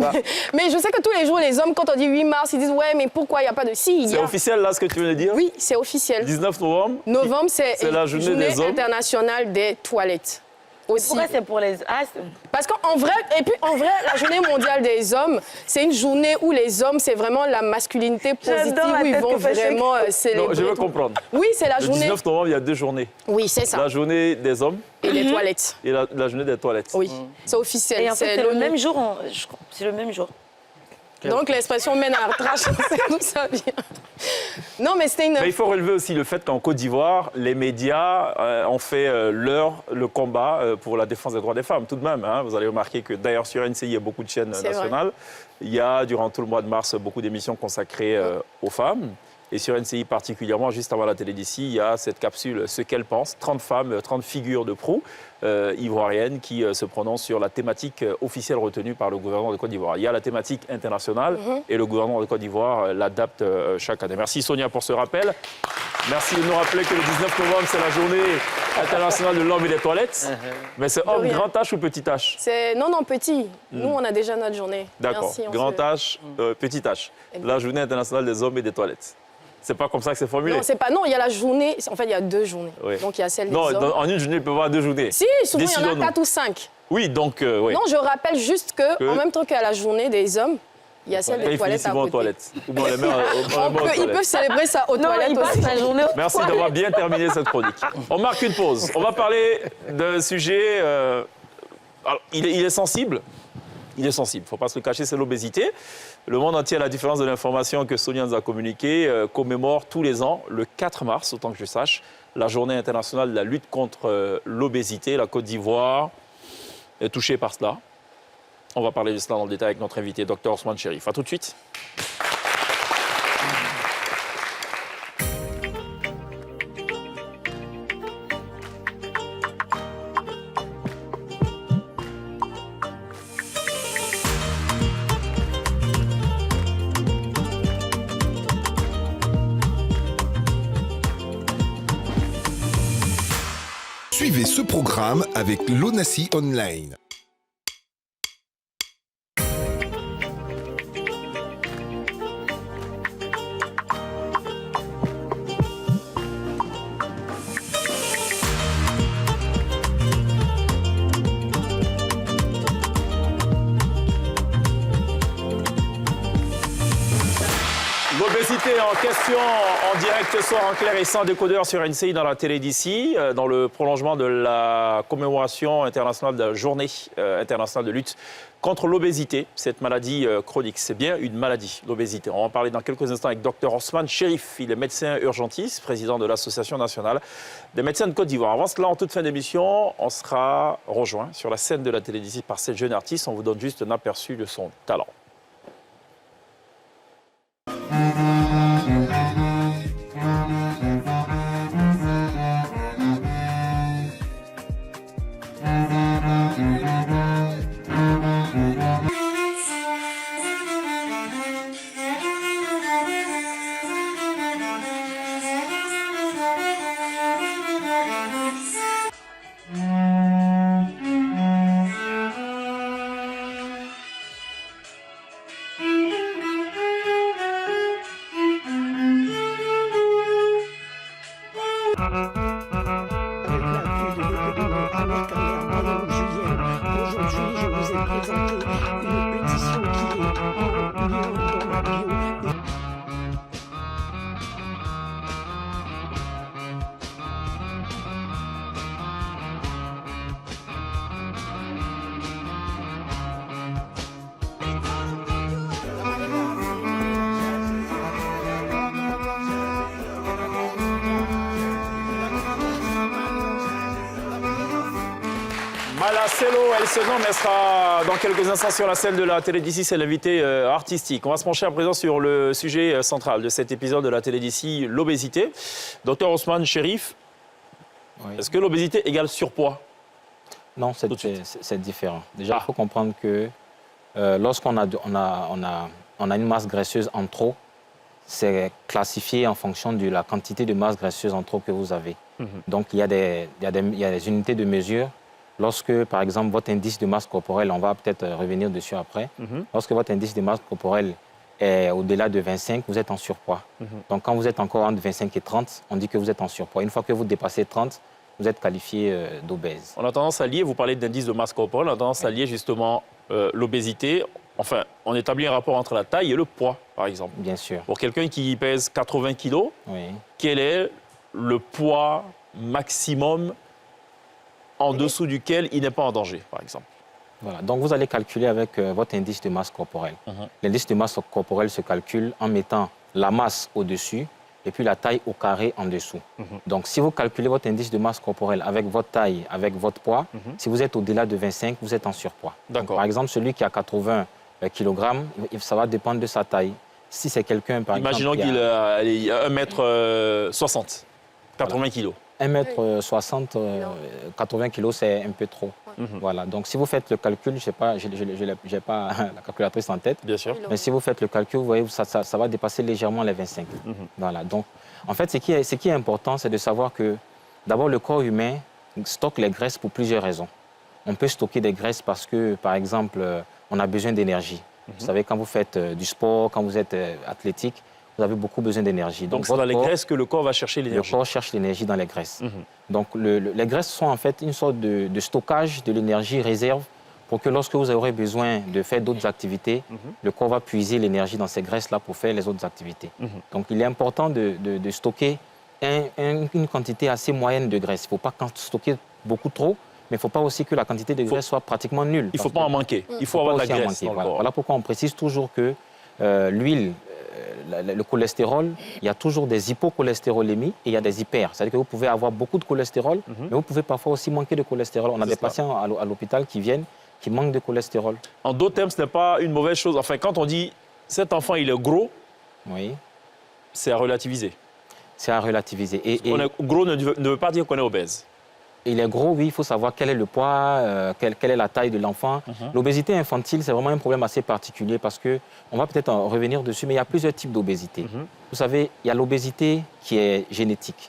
[SPEAKER 6] Mais je sais que tous les jours, les hommes, quand on dit 8 mars, ils disent ouais, mais pourquoi il n'y a pas de... Si,
[SPEAKER 1] C'est officiel là ce que tu veux dire?
[SPEAKER 6] Oui, c'est officiel.
[SPEAKER 1] 19 novembre.
[SPEAKER 6] Novembre, c'est
[SPEAKER 1] la journée des hommes
[SPEAKER 6] internationale des toilettes. Aussi.
[SPEAKER 4] Pourquoi c'est pour les...
[SPEAKER 6] Parce qu'en vrai, la journée mondiale des hommes, c'est une journée où les hommes, c'est vraiment la masculinité positive, où ils vont vraiment célébrer.
[SPEAKER 1] Non, je veux comprendre.
[SPEAKER 6] Oui, c'est la journée...
[SPEAKER 1] Le 19 novembre, il y a 2 journées.
[SPEAKER 6] Oui, c'est ça.
[SPEAKER 1] La journée des hommes.
[SPEAKER 6] Et les toilettes.
[SPEAKER 1] Et la journée des toilettes.
[SPEAKER 6] Oui, c'est officiel.
[SPEAKER 4] Et en fait, c'est le même jour. C'est le même jour.
[SPEAKER 6] Donc l'expression mène à trash, c'est d'où ça vient. Non, mais c'était une...
[SPEAKER 1] Mais il faut relever aussi le fait qu'en Côte d'Ivoire, les médias ont fait le combat pour la défense des droits des femmes, tout de même. Hein. Vous allez remarquer que d'ailleurs sur NCI, il y a beaucoup de chaînes nationales. Il y a, durant tout le mois de mars, beaucoup d'émissions consacrées aux femmes. Et sur NCI particulièrement, juste avant la télé d'ici, il y a cette capsule « Ce qu'elles pensent », 30 femmes, 30 figures de proue ivoiriennes qui se prononcent sur la thématique officielle retenue par le gouvernement de Côte d'Ivoire. Il y a la thématique internationale et le gouvernement de Côte d'Ivoire l'adapte chaque année. Merci Sonia pour ce rappel. Merci de nous rappeler que le 19 novembre, c'est la journée internationale de l'homme et des toilettes. Mais c'est homme, grand H ou petit H?
[SPEAKER 6] Non, petit. Nous, on a déjà notre journée.
[SPEAKER 1] D'accord, grand H, petit H. La journée internationale des hommes et des toilettes. C'est pas comme ça que c'est formulé.
[SPEAKER 6] Non, c'est pas. Non, il y a la journée. En fait, il y a 2 journées. Oui. Donc il y a celle des hommes.
[SPEAKER 1] Non, en une journée, il peut y avoir 2 journées.
[SPEAKER 6] Si, souvent il y en a 4 ou 5.
[SPEAKER 1] Oui, donc oui.
[SPEAKER 6] Non, je rappelle juste que en même temps qu'il y a la journée des hommes, il y a celle des toilettes à côté.
[SPEAKER 1] Toilettes. Ou bon,
[SPEAKER 6] ils peuvent célébrer ça aux toilettes aussi.
[SPEAKER 4] La journée aux
[SPEAKER 1] Merci d'avoir bien terminé cette chronique. On marque une pause. On va parler d'un sujet. Alors, il est sensible. Il est sensible, il ne faut pas se le cacher, c'est l'obésité. Le monde entier, à la différence de l'information que Sonia nous a communiquée, commémore tous les ans, le 4 mars, autant que je sache, la journée internationale de la lutte contre l'obésité. La Côte d'Ivoire est touchée par cela. On va parler de cela dans le détail avec notre invité, Dr Ousmane Cherif. A tout de suite.
[SPEAKER 2] Suivez ce programme avec l'ONACI Online.
[SPEAKER 1] L'obésité en question, en direct ce soir, en clair et sans décodeur sur NCI dans la télé d'ici, dans le prolongement de la commémoration internationale de la journée internationale de lutte contre l'obésité, cette maladie chronique. C'est bien une maladie, l'obésité. On va en parler dans quelques instants avec Dr Ousmane Cherif. Il est médecin urgentiste, président de l'Association nationale des médecins de Côte d'Ivoire. Avant cela, en toute fin d'émission, on sera rejoint sur la scène de la télé d'ici par cette jeune artiste. On vous donne juste un aperçu de son talent. Celo, elle se nomme, elle sera dans quelques instants sur la scène de la télé d'ici, c'est l'invité artistique. On va se pencher à présent sur le sujet central de cet épisode de la télé d'ici, l'obésité. Docteur Ousmane Chérif,
[SPEAKER 5] Oui.
[SPEAKER 1] est-ce que l'obésité égale surpoids?
[SPEAKER 5] Non, c'est différent. Déjà, il faut comprendre que lorsqu'on a une masse graisseuse en trop, c'est classifié en fonction de la quantité de masse graisseuse en trop que vous avez. Donc, il y a des unités de mesure. Lorsque, par exemple, votre indice de masse corporelle, on va peut-être revenir dessus après, lorsque votre indice de masse corporelle est au-delà de 25, vous êtes en surpoids. Donc, quand vous êtes encore entre 25 et 30, on dit que vous êtes en surpoids. Une fois que vous dépassez 30, vous êtes qualifié d'obèse.
[SPEAKER 1] On a tendance à lier, vous parlez d'indice de masse corporelle, on a tendance à lier justement l'obésité. Enfin, on établit un rapport entre la taille et le poids, par exemple.
[SPEAKER 5] Bien sûr.
[SPEAKER 1] Pour quelqu'un qui pèse 80 kilos,
[SPEAKER 5] Oui.
[SPEAKER 1] quel est le poids maximum en dessous duquel il n'est pas en danger, par exemple?
[SPEAKER 5] Voilà. Donc, vous allez calculer avec votre indice de masse corporelle. L'indice de masse corporelle se calcule en mettant la masse au-dessus et puis la taille au carré en dessous. Donc, si vous calculez votre indice de masse corporelle avec votre taille, avec votre poids, si vous êtes au-delà de 25, vous êtes en surpoids. Donc, par exemple, celui qui a 80 kg, ça va dépendre de sa taille. Si c'est quelqu'un, par
[SPEAKER 1] Imaginons
[SPEAKER 5] exemple...
[SPEAKER 1] qu'il a 1m60, 80 kg.
[SPEAKER 5] 1m60, 80 kg, c'est un peu trop. Voilà. Donc, si vous faites le calcul, je n'ai pas la calculatrice en tête,
[SPEAKER 1] Bien sûr.
[SPEAKER 5] mais si vous faites le calcul, vous voyez, ça va dépasser légèrement les 25. Voilà. Donc, en fait, ce qui est important, c'est de savoir que, d'abord, le corps humain stocke les graisses pour plusieurs raisons. On peut stocker des graisses parce que, par exemple, on a besoin d'énergie. Vous savez, quand vous faites du sport, quand vous êtes athlétique, vous avez beaucoup besoin d'énergie.
[SPEAKER 1] Donc, c'est dans les graisses que le corps va chercher l'énergie.
[SPEAKER 5] Le corps cherche l'énergie dans les graisses. Donc, les graisses sont en fait une sorte de stockage de l'énergie réserve pour que lorsque vous aurez besoin de faire d'autres activités, le corps va puiser l'énergie dans ces graisses-là pour faire les autres activités. Donc, il est important de stocker une quantité assez moyenne de graisse. Il ne faut pas stocker beaucoup trop, mais il ne faut pas aussi que la quantité de graisse soit pratiquement nulle.
[SPEAKER 1] Il ne faut pas en manquer. Il faut avoir de la graisse dans le corps.
[SPEAKER 5] Voilà pourquoi on précise toujours que l'huile, le cholestérol, il y a toujours des hypocholestérolémies et il y a des hyper. C'est-à-dire que vous pouvez avoir beaucoup de cholestérol, mais vous pouvez parfois aussi manquer de cholestérol. On a des patients à l'hôpital qui viennent, qui manquent de cholestérol.
[SPEAKER 1] En d'autres termes, ce n'est pas une mauvaise chose. Enfin, quand on dit cet enfant, il est gros,
[SPEAKER 5] oui,
[SPEAKER 1] c'est à relativiser.
[SPEAKER 5] C'est à relativiser.
[SPEAKER 1] Gros ne veut pas dire qu'on est obèse.
[SPEAKER 5] Il est gros, oui, il faut savoir quel est le poids, quelle est la taille de l'enfant. L'obésité infantile, c'est vraiment un problème assez particulier parce qu'on va peut-être en revenir dessus, mais il y a plusieurs types d'obésité. Vous savez, il y a l'obésité qui est génétique.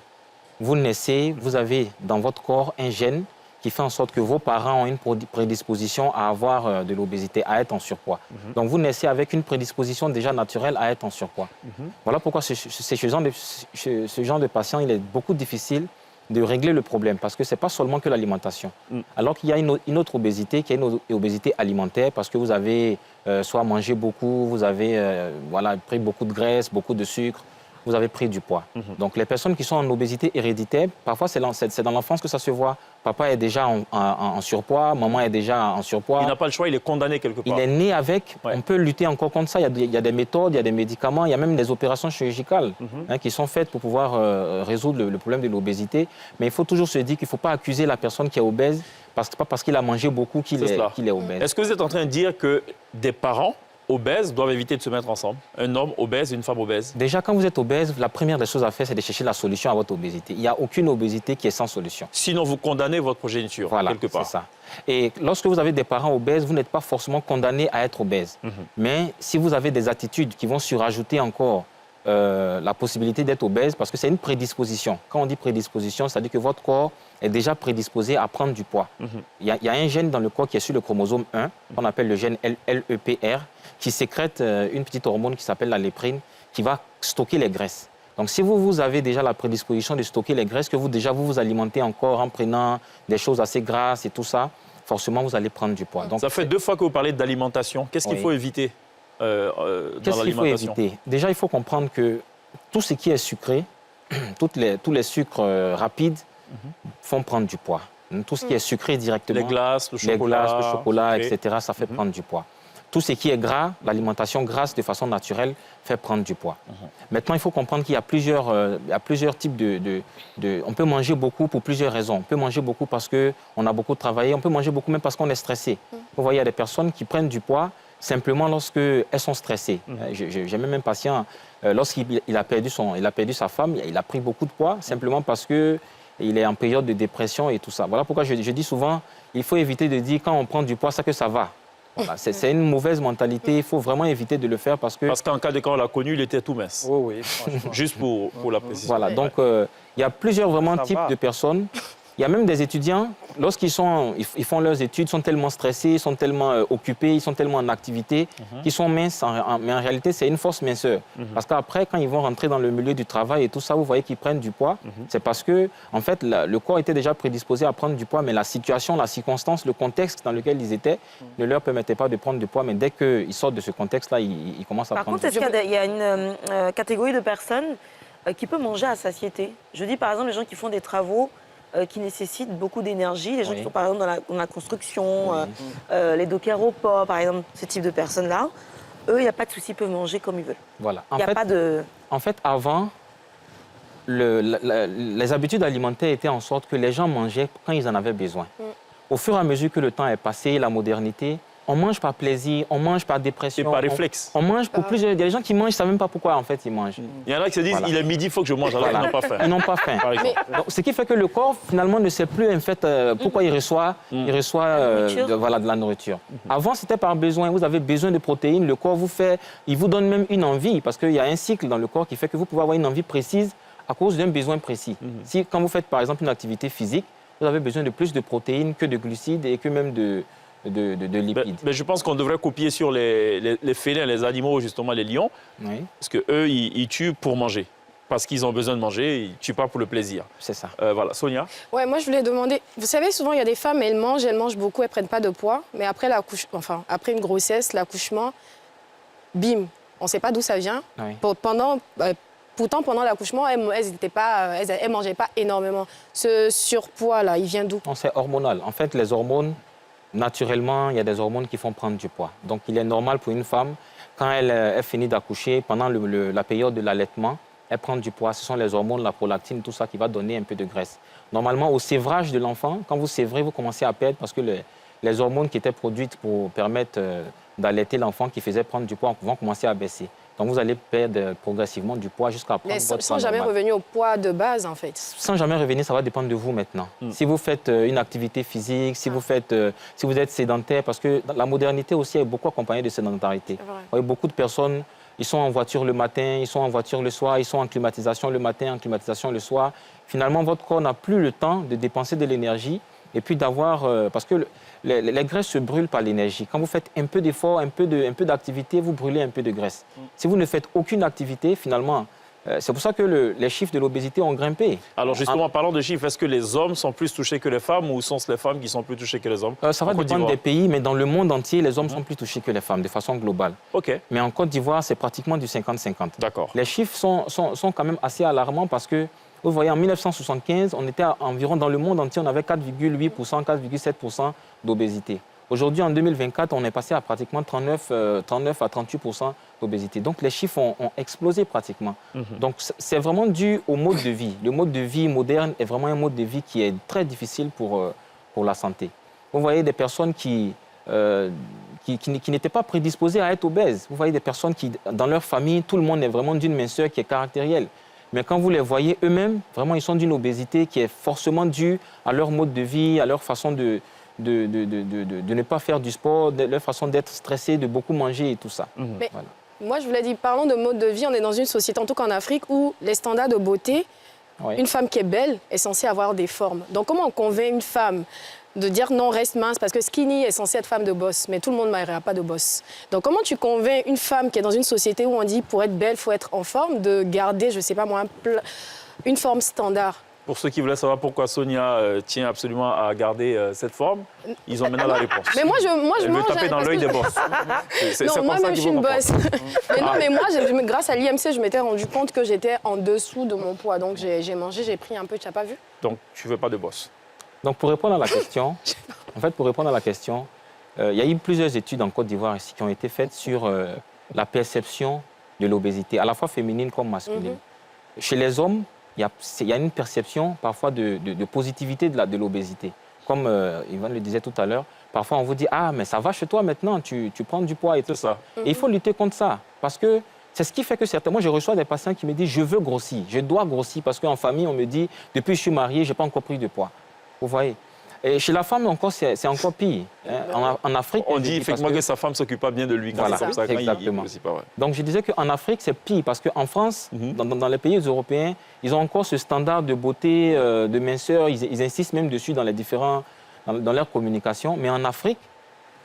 [SPEAKER 5] Vous naissez, vous avez dans votre corps un gène qui fait en sorte que vos parents ont une prédisposition à avoir de l'obésité, à être en surpoids. Donc vous naissez avec une prédisposition déjà naturelle à être en surpoids. Voilà pourquoi ce genre de patient, il est beaucoup difficile de régler le problème, parce que ce n'est pas seulement que l'alimentation. Alors qu'il y a une autre obésité, qui est une obésité alimentaire, parce que vous avez soit mangé beaucoup, vous avez pris beaucoup de graisse, beaucoup de sucre, vous avez pris du poids. Donc les personnes qui sont en obésité héréditaire, parfois c'est dans l'enfance que ça se voit. Papa est déjà en surpoids, maman est déjà en surpoids.
[SPEAKER 1] Il n'a pas le choix, il est condamné quelque part.
[SPEAKER 5] Il est né avec, on peut lutter encore contre ça. Il y a des méthodes, il y a des médicaments, il y a même des opérations chirurgicales qui sont faites pour pouvoir résoudre le problème de l'obésité. Mais il faut toujours se dire qu'il ne faut pas accuser la personne qui est obèse, pas parce qu'il a mangé beaucoup qu'il est obèse.
[SPEAKER 1] Est-ce que vous êtes en train de dire que des parents obèses doivent éviter de se mettre ensemble? Un homme obèse et une femme obèse?
[SPEAKER 5] Déjà, quand vous êtes obèse, la première des choses à faire, c'est de chercher la solution à votre obésité. Il n'y a aucune obésité qui est sans solution.
[SPEAKER 1] Sinon, vous condamnez votre progéniture, quelque part.
[SPEAKER 5] C'est ça. Et lorsque vous avez des parents obèses, vous n'êtes pas forcément condamné à être obèse. Mais si vous avez des attitudes qui vont surajouter encore la possibilité d'être obèse, parce que c'est une prédisposition. Quand on dit prédisposition, ça veut dire que votre corps est déjà prédisposé à prendre du poids. Il y a un gène dans le corps qui est sur le chromosome 1, qu'on appelle le gène LEPR, qui sécrète une petite hormone qui s'appelle la léprine, qui va stocker les graisses. Donc, si vous avez déjà la prédisposition de stocker les graisses, que vous vous alimentez encore en prenant des choses assez grasses et tout ça, forcément, vous allez prendre du poids. Donc,
[SPEAKER 1] ça fait 2 fois que vous parlez d'alimentation. Qu'est-ce qu'il faut éviter dans l'alimentation?
[SPEAKER 5] Qu'est-ce qu'il faut éviter? Déjà, il faut comprendre que tout ce qui est sucré, tous les sucres rapides font prendre du poids. Tout ce qui est sucré directement,
[SPEAKER 1] les glaces, le chocolat,
[SPEAKER 5] etc., ça fait prendre du poids. tout ce qui est gras, l'alimentation grasse de façon naturelle fait prendre du poids. Maintenant, il faut comprendre qu'il y a plusieurs types On peut manger beaucoup pour plusieurs raisons. On peut manger beaucoup parce qu'on a beaucoup travaillé. On peut manger beaucoup même parce qu'on est stressé. Vous voyez, il y a des personnes qui prennent du poids simplement lorsqu'elles sont stressées. J'ai même un patient, lorsqu'il a perdu sa femme, il a pris beaucoup de poids simplement parce qu'il est en période de dépression et tout ça. Voilà pourquoi je dis souvent, il faut éviter de dire quand on prend du poids, ça que ça va. Voilà, c'est une mauvaise mentalité. Il faut vraiment éviter de le faire parce que...
[SPEAKER 1] Parce qu'en cas de quand on l'a connu, il était tout mince.
[SPEAKER 3] Oui, franchement.
[SPEAKER 1] Juste pour la précision.
[SPEAKER 5] Voilà, donc il y a plusieurs vraiment types de personnes. Il y a même des étudiants, lorsqu'ils ils font leurs études, sont tellement stressés, ils sont tellement occupés, ils sont tellement en activité, qu'ils sont minces. Mais en réalité, c'est une fausse minceur. Parce qu'après, quand ils vont rentrer dans le milieu du travail et tout ça, vous voyez qu'ils prennent du poids. C'est parce que, en fait, le corps était déjà prédisposé à prendre du poids, mais la situation, la circonstance, le contexte dans lequel ils étaient ne leur permettait pas de prendre du poids. Mais dès qu'ils sortent de ce contexte-là, ils commencent à prendre du poids.
[SPEAKER 4] Par contre, est-ce qu'il y a une catégorie de personnes qui peut manger à satiété? Je dis par exemple les gens qui font des travaux qui nécessitent beaucoup d'énergie, les gens qui sont par exemple dans la construction, les dockers au port, par exemple, ce type de personnes-là, eux, il n'y a pas de souci, ils peuvent manger comme ils veulent.
[SPEAKER 5] Voilà.
[SPEAKER 4] En
[SPEAKER 5] fait, avant, les habitudes alimentaires étaient en sorte que les gens mangeaient quand ils en avaient besoin. Au fur et à mesure que le temps est passé, la modernité, on mange par plaisir, on mange par dépression.
[SPEAKER 1] Et par réflexe.
[SPEAKER 5] On mange pour plusieurs... Il y a des gens qui mangent, ils ne savent même pas pourquoi en fait ils mangent.
[SPEAKER 1] Il y en a qui se disent, il est midi, il faut que je mange, alors ils n'ont pas faim.
[SPEAKER 5] Ils n'ont pas faim. Donc, ce qui fait que le corps, finalement, ne sait plus en fait pourquoi il reçoit, de la nourriture. Avant, c'était par besoin. Vous avez besoin de protéines, le corps il vous donne même une envie, parce qu'il y a un cycle dans le corps qui fait que vous pouvez avoir une envie précise à cause d'un besoin précis. Quand vous faites par exemple une activité physique, vous avez besoin de plus de protéines que de glucides et que même de lipides.
[SPEAKER 1] Mais je pense qu'on devrait copier sur les félins, les animaux, justement les lions, parce qu'eux, ils tuent pour manger. Parce qu'ils ont besoin de manger, ils ne tuent pas pour le plaisir.
[SPEAKER 5] C'est ça.
[SPEAKER 1] Voilà, Sonia?
[SPEAKER 6] Ouais, moi je voulais demander, vous savez, souvent il y a des femmes, elles mangent beaucoup, elles ne prennent pas de poids, mais après après une grossesse, l'accouchement, bim, on ne sait pas d'où ça vient. Pourtant, pendant l'accouchement, elles ne mangeaient pas énormément. Ce surpoids-là, il vient d'où?
[SPEAKER 5] C'est hormonal. En fait, les hormones, naturellement, il y a des hormones qui font prendre du poids. Donc, il est normal pour une femme, quand elle finit d'accoucher, pendant la période de l'allaitement, elle prend du poids. Ce sont les hormones, la prolactine, tout ça qui va donner un peu de graisse. Normalement, au sévrage de l'enfant, quand vous sévrez, vous commencez à perdre parce que les hormones qui étaient produites pour permettre d'allaiter l'enfant qui faisait prendre du poids vont commencer à baisser. Donc, vous allez perdre progressivement du poids jusqu'à prendre votre poids
[SPEAKER 6] sans jamais revenir au poids de base, en fait.
[SPEAKER 5] Sans jamais revenir, ça va dépendre de vous maintenant. Si vous faites une activité physique, si vous êtes sédentaire, parce que la modernité aussi est beaucoup accompagnée de sédentarité. Vous voyez, beaucoup de personnes, ils sont en voiture le matin, ils sont en voiture le soir, ils sont en climatisation le matin, en climatisation le soir. Finalement, votre corps n'a plus le temps de dépenser de l'énergie et puis d'avoir... parce que les graisses se brûlent par l'énergie. Quand vous faites un peu d'effort, un peu d'activité, vous brûlez un peu de graisse. Si vous ne faites aucune activité, finalement, c'est pour ça que les chiffres de l'obésité ont grimpé.
[SPEAKER 1] Alors justement, parlant de chiffres, est-ce que les hommes sont plus touchés que les femmes ou sont-ce les femmes qui sont plus touchées que les hommes?
[SPEAKER 5] Ça va dépendre des pays, mais dans le monde entier, les hommes sont plus touchés que les femmes, de façon globale.
[SPEAKER 1] OK.
[SPEAKER 5] Mais en Côte d'Ivoire, c'est pratiquement du 50-50.
[SPEAKER 1] D'accord.
[SPEAKER 5] Les chiffres sont quand même assez alarmants parce que, vous voyez, en 1975, on était environ dans le monde entier, on avait 4,8%, 4,7% d'obésité. Aujourd'hui, en 2024, on est passé à pratiquement 39 à 38% d'obésité. Donc, les chiffres ont explosé pratiquement. Donc, c'est vraiment dû au mode de vie. Le mode de vie moderne est vraiment un mode de vie qui est très difficile pour la santé. Vous voyez des personnes qui n'étaient pas prédisposées à être obèses. Vous voyez des personnes qui, dans leur famille, tout le monde est vraiment d'une minceur qui est caractérielle. Mais quand vous les voyez eux-mêmes, vraiment, ils sont d'une obésité qui est forcément due à leur mode de vie, à leur façon de ne pas faire du sport, leur façon d'être stressé, de beaucoup manger et tout ça.
[SPEAKER 6] Mais moi, je vous l'ai dit, parlons de mode de vie. On est dans une société, en tout cas en Afrique, où les standards de beauté, une femme qui est belle est censée avoir des formes. Donc, comment on convainc une femme de dire non, reste mince, parce que skinny est censée être femme de boss, mais tout le monde n'ira pas de boss. Donc, comment tu convaincs une femme qui est dans une société où on dit pour être belle, il faut être en forme, de garder, je ne sais pas moi, une forme standard?
[SPEAKER 1] Pour ceux qui voulaient savoir pourquoi Sonia tient absolument à garder cette forme, ils ont maintenant la réponse.
[SPEAKER 6] Mais moi, je
[SPEAKER 1] Elle
[SPEAKER 6] mange...
[SPEAKER 1] veut taper dans l'œil des boss.
[SPEAKER 6] Non, moi-même, je suis une boss. Mais non, mais moi, grâce à l'IMC, je m'étais rendu compte que j'étais en dessous de mon poids. Donc, j'ai mangé, j'ai pris un peu, tu n'as pas vu?
[SPEAKER 1] Donc, tu ne veux pas de boss?
[SPEAKER 5] Donc, pour répondre à la question, il y a eu plusieurs études en Côte d'Ivoire ici qui ont été faites sur la perception de l'obésité, à la fois féminine comme masculine. Chez les hommes, il y a une perception parfois de positivité de l'obésité. Comme Yvan le disait tout à l'heure, parfois on vous dit « Ah, mais ça va chez toi maintenant, tu prends du poids et tout ça. » Et il faut lutter contre ça, parce que c'est ce qui fait que certains... Moi, je reçois des patients qui me disent « Je veux grossir, je dois grossir, parce qu'en famille, on me dit « Depuis que je suis marié, je n'ai pas encore pris de poids. » Vous voyez? Et chez la femme, encore, c'est encore pire. Hein. En Afrique...
[SPEAKER 1] On dit effectivement que sa femme ne s'occupe pas bien de lui quand
[SPEAKER 5] voilà,
[SPEAKER 1] c'est comme ça.
[SPEAKER 5] exactement.
[SPEAKER 1] Quand pas, ouais.
[SPEAKER 5] Donc, je disais qu'en Afrique, c'est pire, parce qu'en France, dans les pays européens, ils ont encore ce standard de beauté, de minceur, ils insistent même dessus dans leur communication. Mais en Afrique,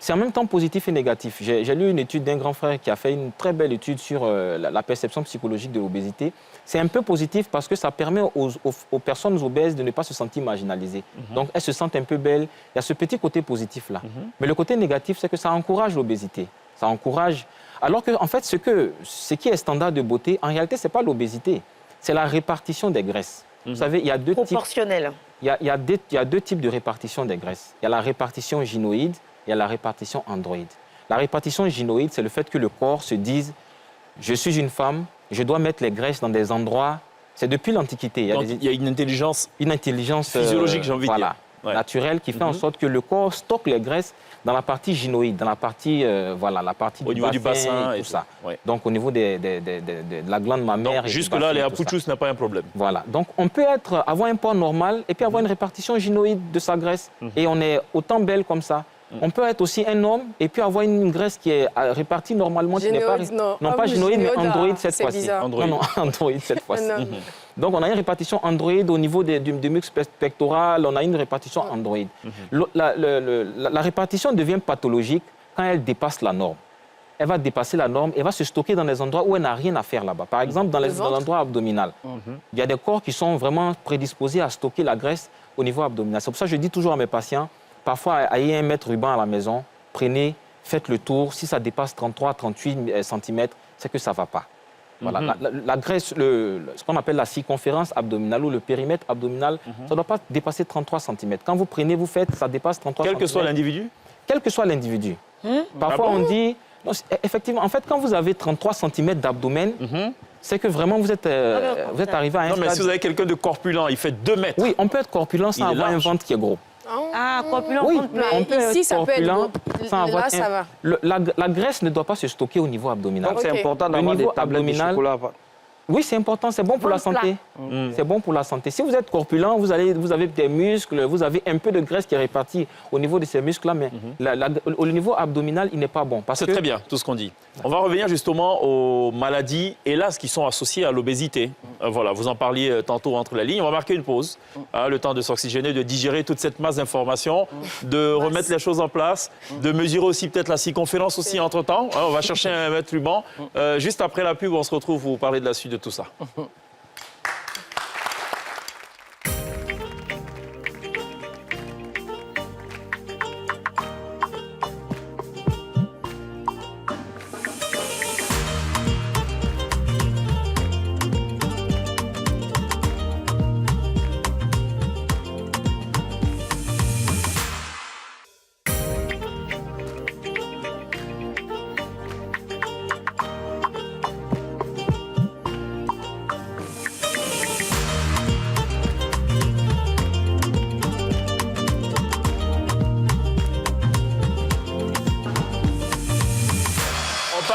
[SPEAKER 5] c'est en même temps positif et négatif. J'ai lu une étude d'un grand frère qui a fait une très belle étude sur la perception psychologique de l'obésité. C'est un peu positif parce que ça permet aux personnes obèses de ne pas se sentir marginalisées. Donc, elles se sentent un peu belles. Il y a ce petit côté positif-là. Mais le côté négatif, c'est que ça encourage l'obésité. Ça encourage... Alors que, en fait, ce qui est standard de beauté, en réalité, ce n'est pas l'obésité. C'est la répartition des graisses. Vous savez, il y a deux types...
[SPEAKER 4] Proportionnel.
[SPEAKER 5] Il y a deux types de répartition des graisses. Il y a la répartition gynoïde, il y a la répartition androïde. La répartition gynoïde, c'est le fait que le corps se dise « Je suis une femme, je dois mettre les graisses dans des endroits... » C'est depuis l'Antiquité.
[SPEAKER 1] Il y a une intelligence
[SPEAKER 5] physiologique,
[SPEAKER 1] j'ai envie de dire. Ouais.
[SPEAKER 5] Naturelle, qui fait en sorte que le corps stocke les graisses dans la partie gynoïde, dans la partie, la partie
[SPEAKER 1] au niveau du bassin et tout ça.
[SPEAKER 5] Ouais. Donc, au niveau de la glande mammaire.
[SPEAKER 1] Jusque-là, les apouchous n'a pas un problème.
[SPEAKER 5] Voilà. Donc, on peut avoir un poids normal et puis avoir une répartition gynoïde de sa graisse. Et on est autant belle comme ça. On peut être aussi un homme et puis avoir une graisse qui est répartie normalement.
[SPEAKER 6] Gynoïde,
[SPEAKER 5] non, pas gynoïde, mais androïde cette fois-ci. Non, androïde cette fois-ci. Donc, on a une répartition androïde au niveau du muscle pectoral, on a une répartition androïde. La répartition devient pathologique quand elle dépasse la norme. Elle va dépasser la norme et va se stocker dans des endroits où elle n'a rien à faire là-bas. Par exemple, dans l'endroit abdominal. Il y a des corps qui sont vraiment prédisposés à stocker la graisse au niveau abdominal. C'est pour ça que je dis toujours à mes patients, parfois, ayez un mètre ruban à la maison, prenez, faites le tour. Si ça dépasse 33, 38 cm, c'est que ça ne va pas. Voilà. La graisse, ce qu'on appelle la circonférence abdominale ou le périmètre abdominal, ça ne doit pas dépasser 33 cm. Quand vous prenez, vous faites, ça dépasse 33 cm.
[SPEAKER 1] Quel que soit l'individu?
[SPEAKER 5] Quel que soit l'individu. Parfois, on dit... Non, effectivement, en fait, quand vous avez 33 cm d'abdomen, c'est que vraiment vous êtes arrivé à un stade...
[SPEAKER 1] Non, mais si vous avez quelqu'un de corpulent, il fait 2 mètres.
[SPEAKER 5] Oui, on peut être corpulent sans avoir un ventre qui est gros.
[SPEAKER 4] Ah, corpulent,
[SPEAKER 5] oui,
[SPEAKER 4] ventre plat.
[SPEAKER 5] on peut
[SPEAKER 6] ici,
[SPEAKER 5] être
[SPEAKER 6] ça peut être
[SPEAKER 5] corpulent
[SPEAKER 6] gros.
[SPEAKER 5] sans avoir...
[SPEAKER 6] Là, ça va.
[SPEAKER 5] La graisse ne doit pas se stocker au niveau abdominal.
[SPEAKER 3] Donc, c'est important d'avoir des tablettes de chocolat.
[SPEAKER 5] Oui, c'est important, c'est bon pour la santé. C'est bon pour la santé. Si vous êtes corpulent, vous avez des muscles, vous avez un peu de graisse qui est répartie au niveau de ces muscles-là, mais au niveau abdominal, il n'est pas bon.
[SPEAKER 1] C'est très bien, tout ce qu'on dit. On va revenir justement aux maladies, hélas, qui sont associées à l'obésité. Voilà, vous en parliez tantôt entre les lignes. On va marquer une pause, le temps de s'oxygéner, de digérer toute cette masse d'informations, de remettre les choses en place, de mesurer aussi peut-être la circonférence aussi entre-temps. On va chercher un mètre ruban. Juste après la pub, on se retrouve pour vous parler de la suite de tout ça.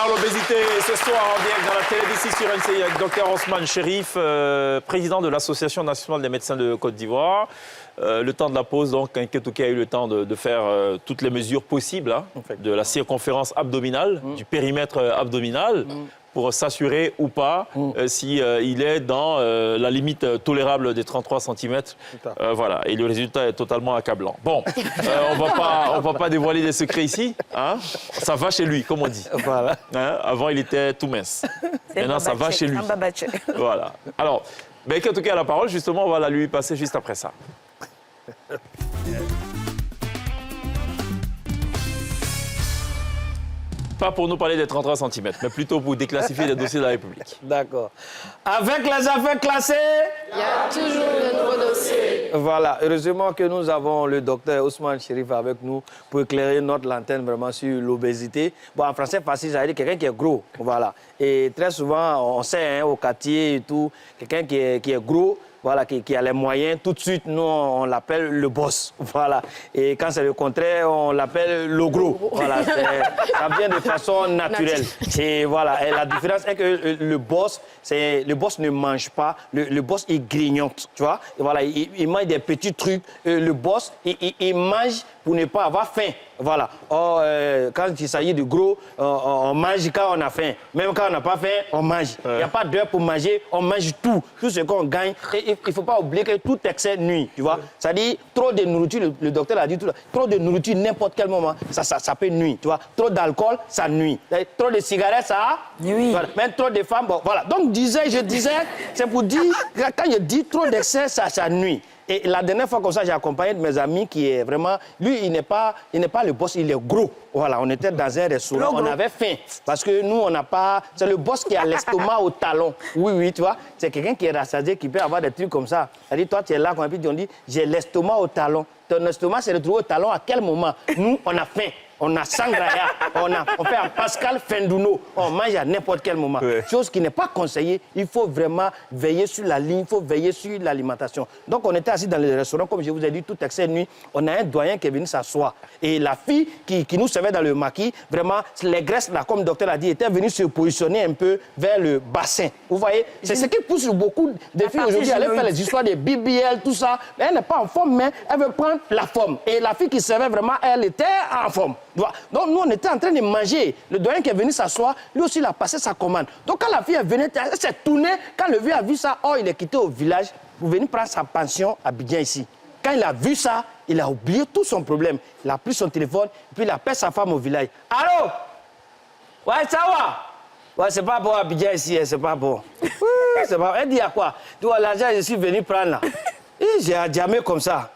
[SPEAKER 1] L'obésité ce soir en direct dans la télévision sur NCI avec Dr Ousmane Chérif, président de l'Association nationale des médecins de Côte d'Ivoire. Le temps de la pause, donc, Nketouké a eu le temps de faire toutes les mesures possibles de la circonférence abdominale, du périmètre abdominal, pour s'assurer ou pas si il est dans la limite tolérable des 33 cm. Voilà, et le résultat est totalement accablant. Bon, on va pas dévoiler des secrets ici. Hein, ça va chez lui, comme on dit.
[SPEAKER 3] Voilà.
[SPEAKER 1] Hein, avant, il était tout mince. Maintenant, ça va chez lui. Voilà. Alors, Nketouké a la parole, justement, on va la lui passer juste après ça. Pas pour nous parler des 33 cm, mais plutôt pour déclassifier les dossiers de la République.
[SPEAKER 3] D'accord. Avec les affaires classées,
[SPEAKER 6] Il y a toujours de nouveaux dossiers.
[SPEAKER 3] voilà. Heureusement que nous avons le docteur Ousmane Chérif avec nous pour éclairer notre lanterne vraiment sur l'obésité. Bon, en français facile, ça veut dire quelqu'un qui est gros. Voilà. Et très souvent, on sait, au quartier et tout, quelqu'un qui est gros, voilà, qui a les moyens, tout de suite, nous, on l'appelle le boss. Voilà. Et quand c'est le contraire, on l'appelle le gros. Voilà. Ça vient de façon naturelle. Et voilà. Et la différence est que le boss ne mange pas. Le boss, il grignote. Tu vois? Et voilà. Il mange des petits trucs. Le boss, il mange pour ne pas avoir faim. Voilà. Or, quand il s'agit de gros, on mange quand on a faim. Même quand on n'a pas faim, on mange. Il n'y a pas d'heure pour manger, on mange tout. Tout ce qu'on gagne. Et il ne faut pas oublier que tout excès nuit. Tu vois? C'est-à-dire, trop de nourriture, le docteur l'a dit tout à l'heure, trop de nourriture, n'importe quel moment, ça peut nuire. Tu vois? Trop d'alcool, ça nuit. Trop de cigarettes, ça
[SPEAKER 4] nuit.
[SPEAKER 3] Voilà. Même trop de femmes, bon, voilà. Donc, je disais, c'est pour dire, quand je dis trop d'excès, ça nuit. Et la dernière fois, comme ça, j'ai accompagné de mes amis qui est vraiment... Lui, il n'est pas le boss, il est gros. Voilà, on était dans un restaurant, on avait faim. Parce que nous, on n'a pas... C'est le boss qui a l'estomac au talon. Oui, tu vois. C'est quelqu'un qui est rassasié, qui peut avoir des trucs comme ça. C'est-à-dire, toi, tu es là, quand on dit, j'ai l'estomac au talon. Ton estomac s'est retrouvé au talon à quel moment? Nous, on a faim. On a sangraya, on fait un Pascal Fendouno, on mange à n'importe quel moment. Ouais. Chose qui n'est pas conseillée, il faut vraiment veiller sur la ligne, il faut veiller sur l'alimentation. Donc on était assis dans le restaurant, comme je vous ai dit, tout excès de nuit, on a un doyen qui est venu s'asseoir. Et la fille qui nous servait dans le maquis, vraiment, les graisses, là, comme le docteur l'a dit, étaient venues se positionner un peu vers le bassin. Vous voyez, c'est ce qui pousse beaucoup de filles aujourd'hui à aller faire les histoires de BBL, tout ça. Mais elle n'est pas en forme, mais elle veut prendre la forme. Et la fille qui servait vraiment, elle était en forme. Donc nous, on était en train de manger. Le doyen qui est venu s'asseoir, lui aussi, il a passé sa commande. Donc quand la fille est venue, elle s'est tournée. Quand le vieux a vu ça, il est quitté au village pour venir prendre sa pension à Abidjan ici. Quand il a vu ça, il a oublié tout son problème. Il a pris son téléphone, puis il appelle sa femme au village. Allô? Ouais, ça va? Ouais, c'est pas bon Abidjan ici, c'est pas bon. C'est pas... Elle dit à quoi? Tu vois, l'argent, je suis venu prendre là. Et j'ai jamais comme ça.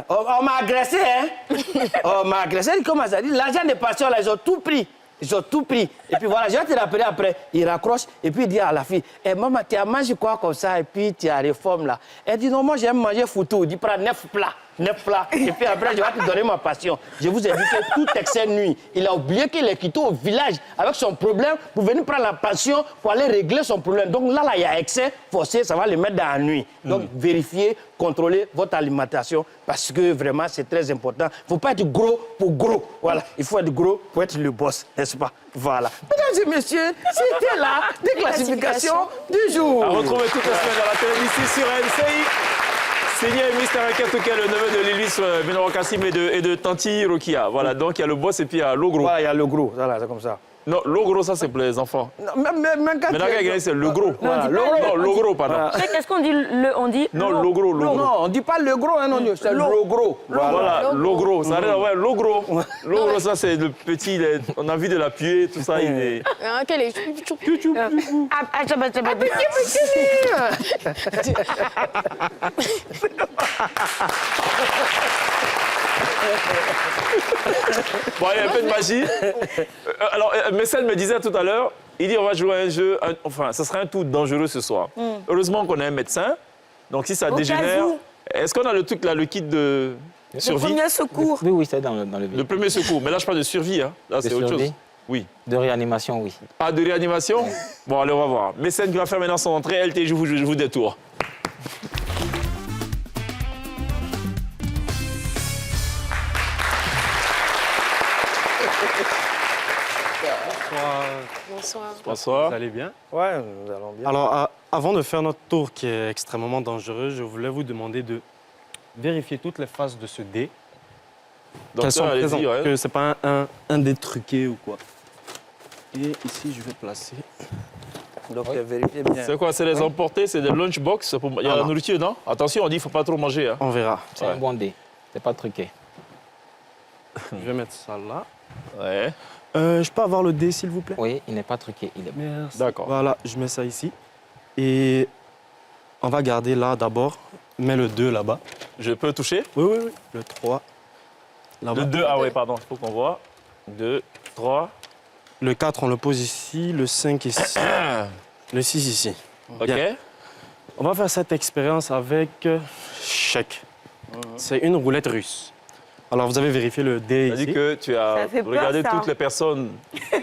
[SPEAKER 3] On m'a agressé, hein? On m'a agressé, comment ça dit? L'argent des patients, là, ils ont tout pris. Ils ont tout pris. Et puis voilà, je vais te rappeler après. Il raccroche et puis il dit à la fille, maman, tu as mangé quoi comme ça? Et puis tu as réforme là. Elle dit, non, moi j'aime manger foutu. Il dit, prends 9 plats. 9 plats. Et puis après, je vais te donner ma passion. Je vous ai dit que tout excès nuit. Il a oublié qu'il est quitté au village avec son problème pour venir prendre la passion pour aller régler son problème. Donc là, il y a excès forcé, ça va le mettre dans la nuit. Donc vérifiez, contrôlez votre alimentation parce que vraiment, c'est très important. Il ne faut pas être gros pour gros. Voilà. Il faut être gros pour être le boss, n'est-ce pas? Voilà. Mesdames et messieurs, c'était la déclassification du jour.
[SPEAKER 1] À retrouver toute la semaine dans la télévision sur LCI. Seigneur Mr. Akatouka, le neveu de Lilis Benoro Kassim et de Tanti Rokia. Voilà, donc il y a le boss et puis il y a l'ogro.
[SPEAKER 3] Voilà, il y a le gros, voilà, c'est comme ça.
[SPEAKER 1] Non, l'ogro, ça c'est pour les enfants.
[SPEAKER 3] Non, même quand
[SPEAKER 1] maintenant, c'est le gros.
[SPEAKER 3] Voilà,
[SPEAKER 1] non, l'ogro, pardon.
[SPEAKER 4] Qu'est-ce qu'on dit on dit
[SPEAKER 1] non, l'ogro.
[SPEAKER 3] Non, on ne dit pas le gros, hein, non, c'est le gros.
[SPEAKER 1] Voilà, l'ogro. Ça arrive, ouais, l'ogro. L'ogro, ça c'est le petit, on a envie de l'appuyer, tout ça, il est...
[SPEAKER 6] Quel est...
[SPEAKER 1] Bon, il y a un peu de magie. Alors, Messel me disait tout à l'heure, il dit on va jouer à un jeu, enfin, ça serait un tout dangereux ce soir. Heureusement qu'on a un médecin, donc si ça dégénère, est-ce qu'on a le truc là, le kit de survie?
[SPEAKER 4] Le premier secours.
[SPEAKER 5] Oui, c'est dans le
[SPEAKER 1] Le premier secours, mais là je parle de survie, hein. Là c'est autre chose. Oui.
[SPEAKER 5] De réanimation, oui.
[SPEAKER 1] Ah, de réanimation? Bon, allez, on va voir. Mécène qui va faire maintenant son entrée, LT, je vous détourne.
[SPEAKER 6] Bonsoir.
[SPEAKER 1] Bonsoir.
[SPEAKER 7] Vous allez bien?
[SPEAKER 3] Ouais, nous allons bien.
[SPEAKER 7] Alors, avant de faire notre tour qui est extrêmement dangereux, je voulais vous demander de vérifier toutes les faces de ce dé. Qu'elles sont présentes,
[SPEAKER 1] ouais.
[SPEAKER 7] que ce n'est pas un dé truqué ou quoi. Et ici, je vais placer...
[SPEAKER 3] Donc, vérifiez bien.
[SPEAKER 1] C'est quoi? C'est les emportés, c'est des lunchbox. Il y a la nourriture, non? Attention, on dit qu'il ne faut pas trop manger. Hein.
[SPEAKER 7] On verra.
[SPEAKER 5] C'est un bon dé. C'est pas truqué.
[SPEAKER 7] Je vais mettre ça là.
[SPEAKER 1] Ouais.
[SPEAKER 7] Je peux avoir le dé, s'il vous plaît?
[SPEAKER 5] Oui, il n'est pas truqué. Il est...
[SPEAKER 7] Merci.
[SPEAKER 1] D'accord.
[SPEAKER 7] Voilà, je mets ça ici. Et on va garder là d'abord. Mets le 2 là-bas.
[SPEAKER 1] Je peux toucher?
[SPEAKER 7] Oui. Le 3 là-bas.
[SPEAKER 1] Le 2, ah ouais, pardon, il faut qu'on voit. 2, 3.
[SPEAKER 7] Le 4, on le pose ici. Le 5 ici. Le 6 ici.
[SPEAKER 1] OK.
[SPEAKER 7] Bien. On va faire cette expérience avec chèque. C'est une roulette russe. Alors, vous avez vérifié le dé
[SPEAKER 1] Ça dit
[SPEAKER 7] ici.
[SPEAKER 1] que tu as
[SPEAKER 4] Ça fait peur,
[SPEAKER 1] regardé
[SPEAKER 4] ça.
[SPEAKER 1] toutes les personnes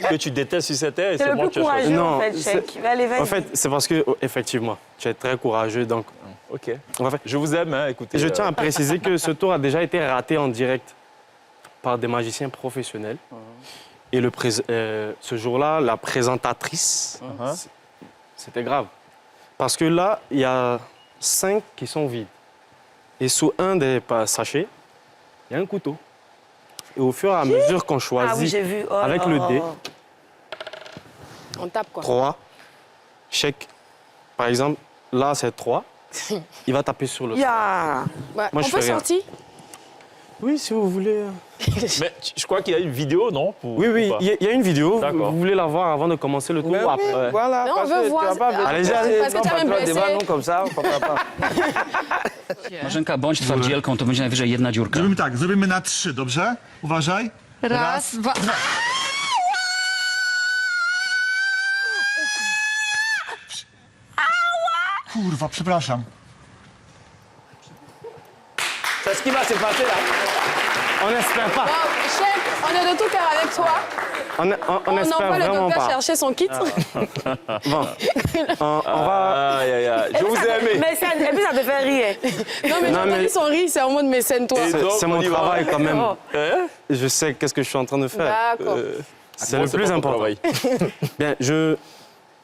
[SPEAKER 1] que tu détestes sur cette terre et
[SPEAKER 4] C'est
[SPEAKER 1] c'est
[SPEAKER 4] le
[SPEAKER 1] moi
[SPEAKER 4] plus
[SPEAKER 1] qui ai choisi.
[SPEAKER 4] courageux,
[SPEAKER 7] Non,
[SPEAKER 4] en fait,
[SPEAKER 7] c'est-
[SPEAKER 4] Chèque. Allez, vas-y.
[SPEAKER 7] En fait, c'est parce que, effectivement, tu es très courageux. Donc,
[SPEAKER 1] OK.
[SPEAKER 7] on va faire.
[SPEAKER 1] Je vous aime, hein, écoutez.
[SPEAKER 7] Je tiens à préciser que ce tour a déjà été raté en direct par des magiciens professionnels. Et ce jour-là, la présentatrice, c'était grave. Parce que là, il y a 5 qui sont vides. Et sous un des sachets, il y a un couteau. Et au fur et à mesure qu'on
[SPEAKER 4] Ah oui,
[SPEAKER 7] choisit
[SPEAKER 4] j'ai vu. Oh
[SPEAKER 7] avec
[SPEAKER 4] là
[SPEAKER 7] le
[SPEAKER 4] là.
[SPEAKER 7] dé,
[SPEAKER 6] On tape quoi.
[SPEAKER 7] 3, chèque. Par exemple, là, c'est 3. Il va taper sur le 3.
[SPEAKER 4] Ya.
[SPEAKER 6] Ouais,
[SPEAKER 7] Moi,
[SPEAKER 6] on
[SPEAKER 7] je
[SPEAKER 6] peut
[SPEAKER 7] fais rien.
[SPEAKER 6] sortir.
[SPEAKER 7] Oui, si vous voulez.
[SPEAKER 1] Mais je crois qu'il y a une vidéo, non pour-
[SPEAKER 7] Oui, oui,
[SPEAKER 1] ou pas
[SPEAKER 7] il y a une vidéo.
[SPEAKER 1] D'accord.
[SPEAKER 7] Vous voulez la voir avant de commencer le tour ou après?
[SPEAKER 1] Ouais.
[SPEAKER 3] Voilà,
[SPEAKER 6] Non, on
[SPEAKER 3] parce
[SPEAKER 6] veut
[SPEAKER 3] que
[SPEAKER 6] voir.
[SPEAKER 3] tu vas pas venir
[SPEAKER 7] Allez-y,
[SPEAKER 3] passer
[SPEAKER 7] allez-y.
[SPEAKER 6] Parce que tu as
[SPEAKER 3] non,
[SPEAKER 6] même
[SPEAKER 3] pas devant
[SPEAKER 6] blessé.
[SPEAKER 3] nous comme ça, pourquoi pas.
[SPEAKER 9] Marzenka, bądź twardzielką, to będzie najwyżej jedna dziurka.
[SPEAKER 10] Zrobimy tak, zrobimy na 3, dobrze? Uważaj.
[SPEAKER 11] Raz, dwa.
[SPEAKER 10] Kurwa, przepraszam.
[SPEAKER 3] C'est ce qui va se passer là.
[SPEAKER 7] On n'espère pas.
[SPEAKER 6] Bon, chèque, on est de tout cœur avec toi.
[SPEAKER 7] On
[SPEAKER 6] On
[SPEAKER 7] n'espère
[SPEAKER 6] envoie le
[SPEAKER 7] vraiment
[SPEAKER 6] docteur
[SPEAKER 7] pas.
[SPEAKER 6] chercher son kit.
[SPEAKER 7] Bon, on va...
[SPEAKER 1] Aïe, aïe, aïe. Je vous ai aimé.
[SPEAKER 4] Mécène, et puis ça te fait rire.
[SPEAKER 6] Non, mais j'ai
[SPEAKER 7] Non,
[SPEAKER 6] entendu
[SPEAKER 7] mais-
[SPEAKER 6] son rire, c'est en mode mécène-toi.
[SPEAKER 1] Et donc,
[SPEAKER 7] C'est
[SPEAKER 1] on
[SPEAKER 7] mon
[SPEAKER 1] y va.
[SPEAKER 7] travail quand même.
[SPEAKER 6] Oh.
[SPEAKER 1] Hein
[SPEAKER 7] Je sais qu'est-ce que je suis en train de faire.
[SPEAKER 6] D'accord.
[SPEAKER 7] C'est
[SPEAKER 1] Bon,
[SPEAKER 7] le plus
[SPEAKER 1] pas ton
[SPEAKER 7] important.
[SPEAKER 1] travail.
[SPEAKER 7] Bien,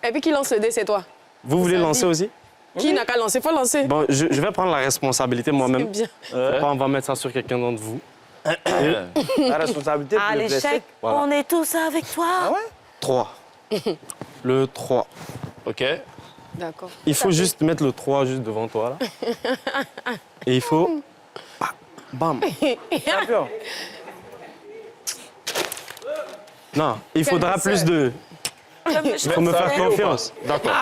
[SPEAKER 6] Et puis qui lance le dé, c'est toi.
[SPEAKER 7] vous voulez
[SPEAKER 6] Ça
[SPEAKER 7] lancer
[SPEAKER 6] dit.
[SPEAKER 7] aussi?
[SPEAKER 6] Qui n'a qu'à lancer, faut lancer.
[SPEAKER 7] Bon, je vais prendre la responsabilité
[SPEAKER 6] C'est
[SPEAKER 7] moi-même.
[SPEAKER 6] bien.
[SPEAKER 7] On va mettre ça sur quelqu'un d'entre vous.
[SPEAKER 3] La responsabilité pour
[SPEAKER 4] Allez,
[SPEAKER 3] le blessé.
[SPEAKER 4] Chèque,
[SPEAKER 7] Voilà.
[SPEAKER 4] on est tous avec toi.
[SPEAKER 7] 3. Le 3.
[SPEAKER 1] OK.
[SPEAKER 6] D'accord.
[SPEAKER 7] Il faut juste mettre le 3 juste devant toi, là. Et il faut... Bam.
[SPEAKER 3] Champion.
[SPEAKER 7] Non, il faudra
[SPEAKER 6] Quel
[SPEAKER 7] plus de...
[SPEAKER 4] Il
[SPEAKER 7] Il faut me faire confiance.
[SPEAKER 1] D'accord.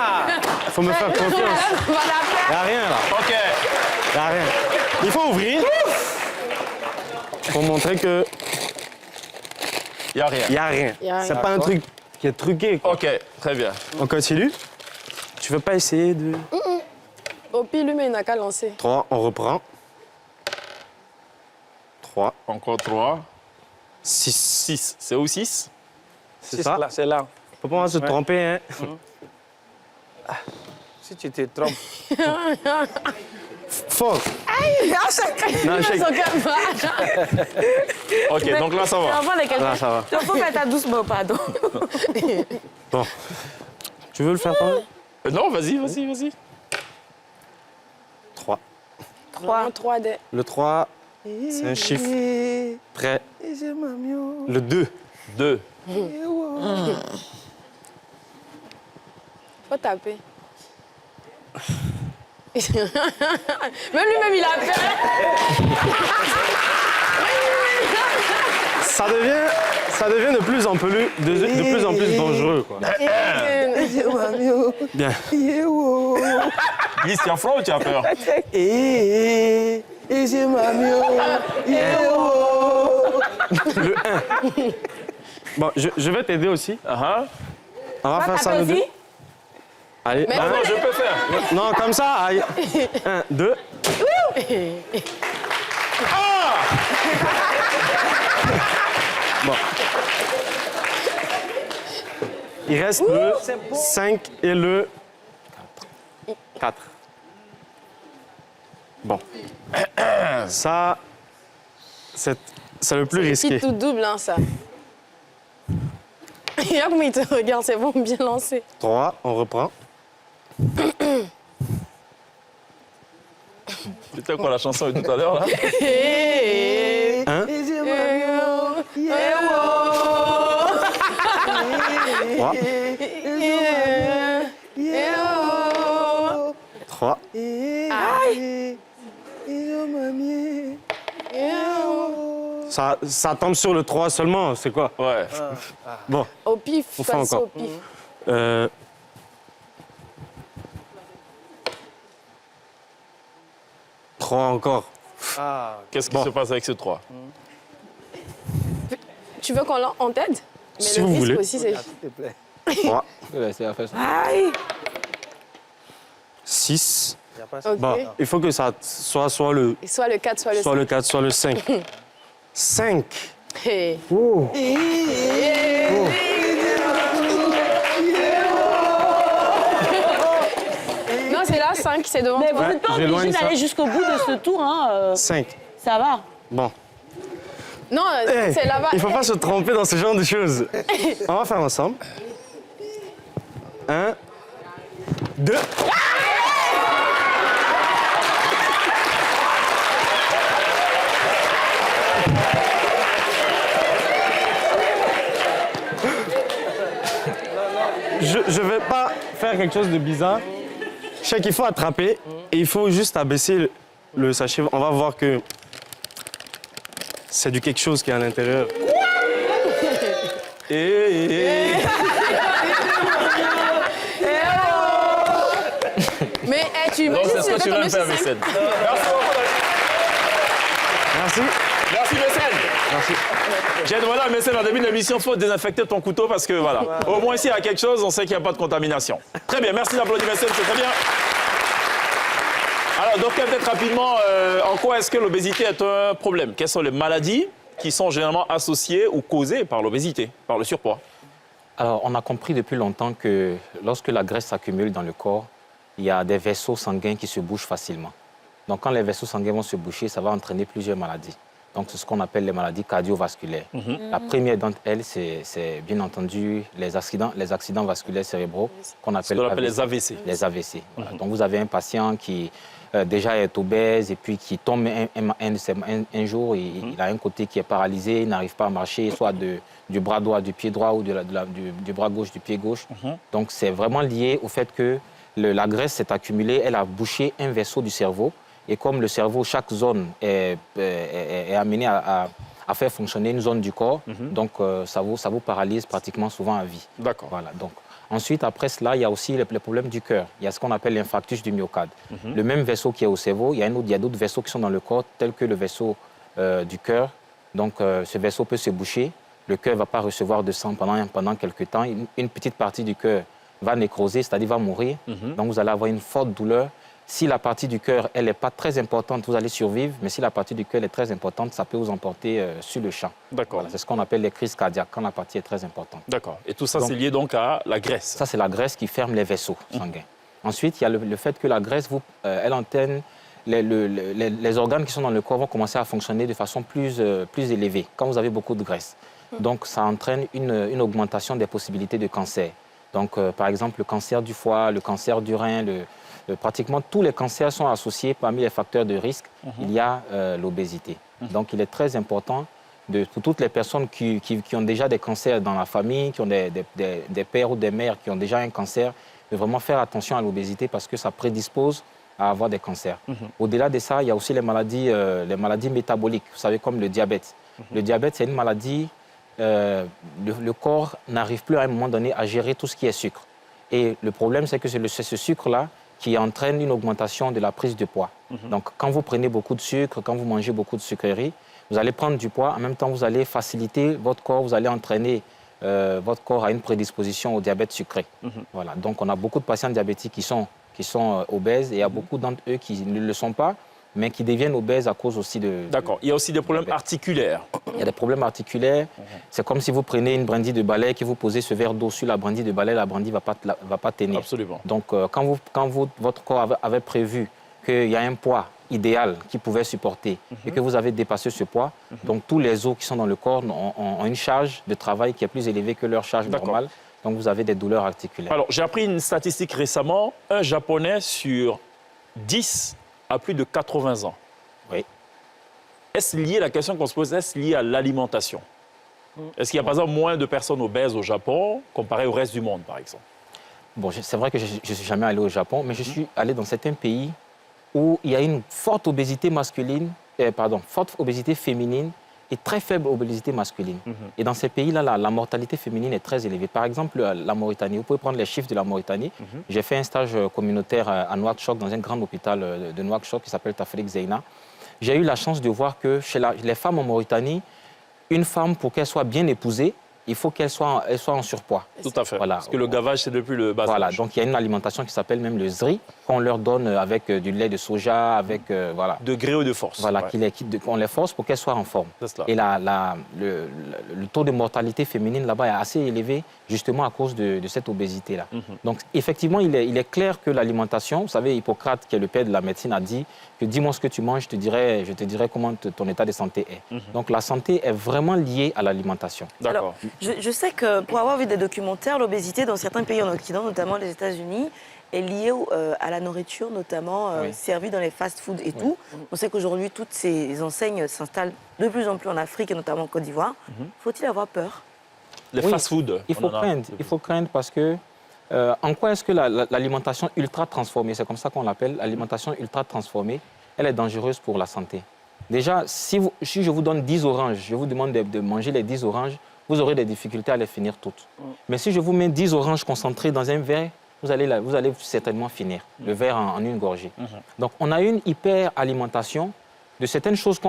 [SPEAKER 7] Il faut me faire confiance. Il n'y a rien, là.
[SPEAKER 1] OK.
[SPEAKER 7] Il n'y a rien. Il faut ouvrir pour montrer que
[SPEAKER 1] Il n'y a rien.
[SPEAKER 7] il n'y a rien.
[SPEAKER 6] Y a rien.
[SPEAKER 7] C'est pas un truc qui est truqué, quoi.
[SPEAKER 1] OK, très bien.
[SPEAKER 7] On continue. Tu veux pas essayer de...
[SPEAKER 6] Au pire, lui, mais il n'a qu'à lancer.
[SPEAKER 7] 3, on reprend. 3,
[SPEAKER 1] Encore 3.
[SPEAKER 7] 6.
[SPEAKER 1] 6. C'est où 6?
[SPEAKER 7] C'est ça?
[SPEAKER 3] Là, c'est là.
[SPEAKER 7] Faut pas se tromper, hein.
[SPEAKER 3] Si tu te trompes.
[SPEAKER 7] Fort. Non,
[SPEAKER 6] Son cœur va.
[SPEAKER 1] OK, donc là, ça va.
[SPEAKER 4] L'enfant de quelqu'un.
[SPEAKER 7] Là, ça va.
[SPEAKER 4] Il faut faire ça doucement, pardon.
[SPEAKER 7] Bon. Tu veux le faire toi?
[SPEAKER 1] Non, vas-y, vas-y, vas-y.
[SPEAKER 7] 3.
[SPEAKER 6] 3. 3 dés.
[SPEAKER 7] Le 3, c'est un chiffre très... Le 2.
[SPEAKER 1] 2.
[SPEAKER 6] Faut taper. Même lui-même, il a peur.
[SPEAKER 7] Ça devient de plus en plus, de plus en plus dangereux, quoi. Bien.
[SPEAKER 1] Lise, tu as froid ou tu as peur?
[SPEAKER 7] Le 1. Bon, je vais t'aider aussi. On va faire ça le 2. Allez,
[SPEAKER 6] Mais
[SPEAKER 7] un.
[SPEAKER 6] non,
[SPEAKER 1] Je peux faire.
[SPEAKER 7] Non, comme ça. Aïe. 1, 2. Bon. Il reste le 5 et le 4. Bon. Ça, c'est le plus risqué.
[SPEAKER 6] C'est tout double, hein, ça. Regarde comment il te regarde, c'est bon, bien lancé.
[SPEAKER 7] 3, on reprend.
[SPEAKER 1] C'était quoi la chanson de tout à l'heure, là?
[SPEAKER 7] 1, 3. 3. Ça tombe sur le 3 seulement, c'est quoi?
[SPEAKER 1] Ouais.
[SPEAKER 7] Bon,
[SPEAKER 6] Au pif,
[SPEAKER 7] On fait
[SPEAKER 6] passe
[SPEAKER 7] encore.
[SPEAKER 6] au pif.
[SPEAKER 7] 3 encore.
[SPEAKER 1] Qu'est-ce qui se passe avec ce 3?
[SPEAKER 6] Tu veux qu'on t'aide? Mais
[SPEAKER 7] Si
[SPEAKER 6] le
[SPEAKER 7] vous
[SPEAKER 6] risque
[SPEAKER 7] voulez.
[SPEAKER 6] aussi, c'est...
[SPEAKER 3] S'il te plaît.
[SPEAKER 5] C'est à faire ça.
[SPEAKER 4] Aïe.
[SPEAKER 7] 6.
[SPEAKER 6] Ok.
[SPEAKER 7] Bon, il faut que ça soit le,
[SPEAKER 6] Et soit le 4, soit le 5.
[SPEAKER 7] soit le 4, soit le 5. 5.
[SPEAKER 6] Hey.
[SPEAKER 7] Oh.
[SPEAKER 6] Non, c'est là, 5, c'est devant
[SPEAKER 11] Mais vous
[SPEAKER 6] toi.
[SPEAKER 11] n'êtes pas
[SPEAKER 7] j'éloigne
[SPEAKER 11] obligé
[SPEAKER 7] ça.
[SPEAKER 11] d'aller jusqu'au bout de ce tour. Hein.
[SPEAKER 7] 5.
[SPEAKER 11] Ça va.
[SPEAKER 7] Bon.
[SPEAKER 6] Non,
[SPEAKER 7] Hey,
[SPEAKER 6] c'est là-bas.
[SPEAKER 7] il ne faut pas se tromper dans ce genre de choses. On va faire ensemble. 1, 2. Je ne vais pas faire quelque chose de bizarre. Je sais qu'il faut attraper et il faut juste abaisser le sachet. On va voir que c'est du quelque chose qui est à l'intérieur.
[SPEAKER 6] Mais tu
[SPEAKER 1] Donc,
[SPEAKER 6] imagines
[SPEAKER 1] c'est
[SPEAKER 6] si
[SPEAKER 1] ce que
[SPEAKER 6] j'étais
[SPEAKER 1] tu viens
[SPEAKER 6] tombée
[SPEAKER 1] de
[SPEAKER 6] sur
[SPEAKER 1] faire,
[SPEAKER 6] 5.
[SPEAKER 1] Mécène. Merci beaucoup.
[SPEAKER 7] Merci.
[SPEAKER 1] Merci, Mécène.
[SPEAKER 7] Merci.
[SPEAKER 1] J'ai demandé à Mécène en début de l'émission, il faut désinfecter ton couteau parce que voilà. Au moins, s'il y a quelque chose, on sait qu'il n'y a pas de contamination. Très bien, merci d'applaudir Mécène, c'est très bien. Alors, donc, peut-être rapidement, en quoi est-ce que l'obésité est un problème? Quelles sont les maladies qui sont généralement associées ou causées par l'obésité, par le surpoids?
[SPEAKER 5] Alors, on a compris depuis longtemps que lorsque la graisse s'accumule dans le corps, il y a des vaisseaux sanguins qui se bougent facilement. Donc, quand les vaisseaux sanguins vont se boucher, ça va entraîner plusieurs maladies. Donc, c'est ce qu'on appelle les maladies cardiovasculaires. La première d'entre elles, c'est bien entendu les accidents vasculaires cérébraux qu'on appelle
[SPEAKER 1] les AVC.
[SPEAKER 5] Les AVC. Voilà. Donc, vous avez un patient qui déjà est obèse et puis qui tombe un jour, il a un côté qui est paralysé, il n'arrive pas à marcher, soit du bras droit du pied droit ou du bras gauche du pied gauche. Donc, c'est vraiment lié au fait que la graisse s'est accumulée, elle a bouché un vaisseau du cerveau. Et comme le cerveau, chaque zone est amenée à faire fonctionner une zone du corps, donc ça vous paralyse pratiquement souvent à vie.
[SPEAKER 1] D'accord.
[SPEAKER 5] Voilà, donc. Ensuite, après cela, il y a aussi les problèmes du cœur. Il y a ce qu'on appelle l'infarctus du myocarde. Le même vaisseau qui est au cerveau, il y a d'autres vaisseaux qui sont dans le corps, tels que le vaisseau du cœur. Donc, ce vaisseau peut se boucher. Le cœur ne va pas recevoir de sang pendant quelques temps. Une petite partie du cœur va nécroser, c'est-à-dire va mourir. Donc, vous allez avoir une forte douleur. Si la partie du cœur, elle n'est pas très importante, vous allez survivre. Mais si la partie du cœur est très importante, ça peut vous emporter sur le champ.
[SPEAKER 1] D'accord.
[SPEAKER 5] Voilà, c'est ce qu'on appelle les crises cardiaques, quand la partie est très importante.
[SPEAKER 1] D'accord. Et tout ça,
[SPEAKER 5] Donc,
[SPEAKER 1] c'est lié donc à la graisse.
[SPEAKER 5] Ça, c'est la graisse qui ferme les vaisseaux sanguins. Ensuite, il y a le fait que la graisse, elle entraîne les organes qui sont dans le corps vont commencer à fonctionner de façon plus élevée quand vous avez beaucoup de graisse. Donc, ça entraîne une augmentation des possibilités de cancer. Donc, par exemple, le cancer du foie, le cancer du rein, pratiquement tous les cancers sont associés parmi les facteurs de risque. Il y a l'obésité. Donc, il est très important pour toutes les personnes qui ont déjà des cancers dans la famille, qui ont des pères ou des mères qui ont déjà un cancer, de vraiment faire attention à l'obésité parce que ça prédispose à avoir des cancers. Au-delà de ça, il y a aussi les maladies métaboliques, vous savez, comme le diabète. Le diabète, c'est une maladie, le corps n'arrive plus à un moment donné à gérer tout ce qui est sucre. Et le problème, c'est que c'est ce sucre-là qui entraîne une augmentation de la prise de poids. Donc, quand vous prenez beaucoup de sucre, quand vous mangez beaucoup de sucreries, vous allez prendre du poids. En même temps, vous allez faciliter votre corps, vous allez entraîner votre corps à une prédisposition au diabète sucré. Voilà. Donc, on a beaucoup de patients diabétiques qui sont obèses et il y a beaucoup d'entre eux qui ne le sont pas, mais qui deviennent obèses à cause aussi de...
[SPEAKER 1] D'accord. Il y a aussi des problèmes articulaires.
[SPEAKER 5] Il y a des problèmes articulaires. C'est comme si vous prenez une brindille de balai, que vous posez ce verre d'eau sur la brindille de balai, la brindille ne va pas tenir.
[SPEAKER 1] Absolument.
[SPEAKER 5] Donc, quand votre corps avait prévu qu'il y a un poids idéal qu'il pouvait supporter et que vous avez dépassé ce poids, donc tous les os qui sont dans le corps ont une charge de travail qui est plus élevée que leur charge normale. Donc, vous avez des douleurs articulaires.
[SPEAKER 1] Alors, j'ai appris une statistique récemment. Un Japonais sur 10 a plus de 80 ans.
[SPEAKER 5] Oui.
[SPEAKER 1] Est-ce lié, la question qu'on se pose, est-ce lié à l'alimentation? Est-ce qu'il y a par exemple moins de personnes obèses au Japon comparé au reste du monde, par exemple?
[SPEAKER 5] Bon, c'est vrai que je ne suis jamais allé au Japon, mais je suis allé dans certains pays où il y a une forte obésité forte obésité féminine et très faible obésité masculine. Et dans ces pays-là, la mortalité féminine est très élevée. Par exemple, la Mauritanie, vous pouvez prendre les chiffres de la Mauritanie. J'ai fait un stage communautaire à Nouakchott, dans un grand hôpital de Nouakchott qui s'appelle Tafrik Zeina. J'ai eu la chance de voir que chez les femmes en Mauritanie, une femme, pour qu'elle soit bien épousée, il faut qu'elle soit en surpoids.
[SPEAKER 1] Tout à fait.
[SPEAKER 5] Voilà.
[SPEAKER 1] Parce que le gavage, c'est depuis le bas
[SPEAKER 5] Voilà,
[SPEAKER 1] âge.
[SPEAKER 5] donc il y a une alimentation qui s'appelle même le ZRI, qu'on leur donne avec du lait de soja, avec voilà.
[SPEAKER 1] De gré ou de force.
[SPEAKER 5] Voilà,
[SPEAKER 1] ouais.
[SPEAKER 5] qu'on les force pour qu'elles soient en forme.
[SPEAKER 1] C'est cela.
[SPEAKER 5] Et le taux de mortalité féminine là-bas est assez élevé, justement à cause de cette obésité-là. Donc effectivement, il est clair que l'alimentation, vous savez, Hippocrate, qui est le père de la médecine, a dit que dis-moi ce que tu manges, je te dirai comment ton état de santé est. Donc la santé est vraiment liée à l'alimentation.
[SPEAKER 1] D'accord.
[SPEAKER 4] Je sais que pour avoir vu des documentaires, l'obésité dans certains pays en Occident, notamment les États-Unis, est liée à la nourriture, notamment servie dans les fast-foods et tout. On sait qu'aujourd'hui, toutes ces enseignes s'installent de plus en plus en Afrique et notamment en Côte d'Ivoire. Faut-il avoir peur?
[SPEAKER 1] Les fast-foods.
[SPEAKER 5] Il faut craindre parce que en quoi est-ce que l'alimentation ultra transformée, c'est comme ça qu'on l'appelle, l'alimentation ultra transformée, elle est dangereuse pour la santé. Déjà, si je vous donne 10 oranges, je vous demande de manger les 10 oranges, vous aurez des difficultés à les finir toutes. Mais si je vous mets 10 oranges concentrées dans un verre, vous allez certainement finir le verre en une gorgée. Donc, on a une hyper-alimentation de certaines choses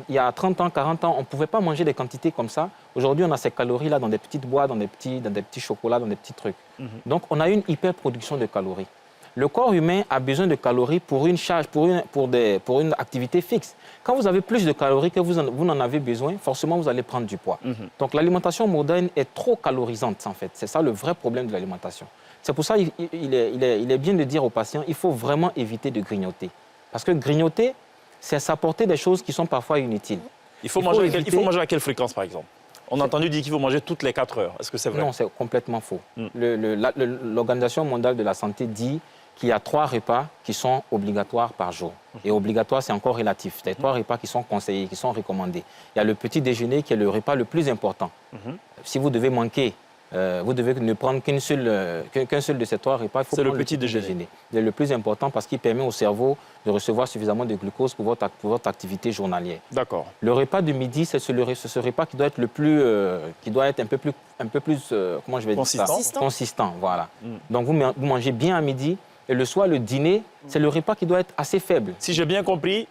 [SPEAKER 5] il y a 30 ans, 40 ans, on ne pouvait pas manger des quantités comme ça. Aujourd'hui, on a ces calories-là dans des petites boîtes, dans des petits chocolats, dans des petits trucs. Donc, on a une hyper-production de calories. Le corps humain a besoin de calories pour une charge, pour une activité fixe. Quand vous avez plus de calories que vous n'en avez besoin, forcément, vous allez prendre du poids. Donc, l'alimentation moderne est trop calorisante, en fait. C'est ça le vrai problème de l'alimentation. C'est pour ça qu'il est bien de dire aux patients, il faut vraiment éviter de grignoter. Parce que grignoter, c'est s'apporter des choses qui sont parfois inutiles.
[SPEAKER 1] Il faut manger à quelle fréquence, par exemple? On a entendu dire qu'il faut manger toutes les 4 heures. Est-ce que c'est vrai?
[SPEAKER 5] Non, c'est complètement faux. L'Organisation mondiale de la santé dit qu'il y a 3 repas qui sont obligatoires par jour. Et obligatoire, c'est encore relatif. C'est 3 repas qui sont conseillés, qui sont recommandés. Il y a le petit déjeuner qui est le repas le plus important. Si vous devez manquer, vous devez ne prendre qu'un seul de ces 3 repas. Il faut prendre le petit déjeuner. C'est le plus important parce qu'il permet au cerveau de recevoir suffisamment de glucose pour votre activité journalière.
[SPEAKER 1] D'accord.
[SPEAKER 5] Le repas de midi, c'est ce repas qui doit être un peu plus comment je vais dire ça? Consistant, voilà. Donc vous mangez bien à midi. Et le soir, le dîner, c'est le repas qui doit être assez faible.
[SPEAKER 1] Si j'ai bien compris,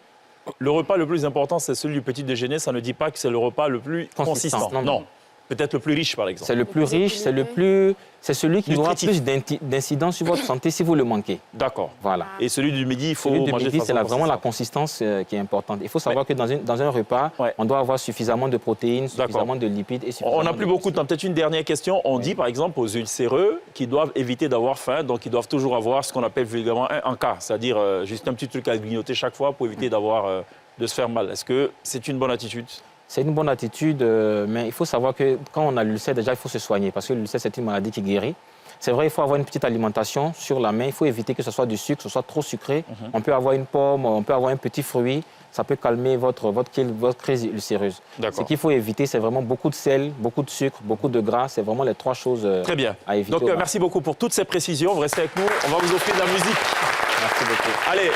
[SPEAKER 1] le repas le plus important, c'est celui du petit déjeuner. Ça ne dit pas que c'est le repas le plus consistant. Non. Peut-être le plus riche, par exemple.
[SPEAKER 5] C'est le plus riche, c'est celui qui aura plus d'incidence sur votre santé si vous le manquez.
[SPEAKER 1] D'accord.
[SPEAKER 5] Voilà.
[SPEAKER 1] Et celui du midi, il faut manger de façon
[SPEAKER 5] c'est vraiment la consistance qui est importante. Il faut savoir que dans un repas, on doit avoir suffisamment de protéines, suffisamment de lipides et suffisamment
[SPEAKER 1] On n'a plus beaucoup de temps. Peut-être une dernière question. On dit, par exemple, aux ulcéreux qu'ils doivent éviter d'avoir faim, donc ils doivent toujours avoir ce qu'on appelle vulgairement un encas, c'est-à-dire juste un petit truc à grignoter chaque fois pour éviter de se faire mal. Est-ce que c'est une bonne attitude?
[SPEAKER 5] C'est une bonne attitude, mais il faut savoir que quand on a l'ulcère, déjà, il faut se soigner parce que l'ulcère, c'est une maladie qui guérit. C'est vrai, il faut avoir une petite alimentation sur la main. Il faut éviter que ce soit du sucre, que ce soit trop sucré. On peut avoir une pomme, on peut avoir un petit fruit. Ça peut calmer votre crise ulcéreuse. Ce qu'il faut éviter, c'est vraiment beaucoup de sel, beaucoup de sucre, beaucoup de gras. C'est vraiment les 3 choses
[SPEAKER 1] Très bien.
[SPEAKER 5] À éviter.
[SPEAKER 1] Donc, merci beaucoup pour toutes ces précisions. Vous restez avec nous. On va vous offrir de la musique.
[SPEAKER 5] Merci beaucoup.
[SPEAKER 1] Allez,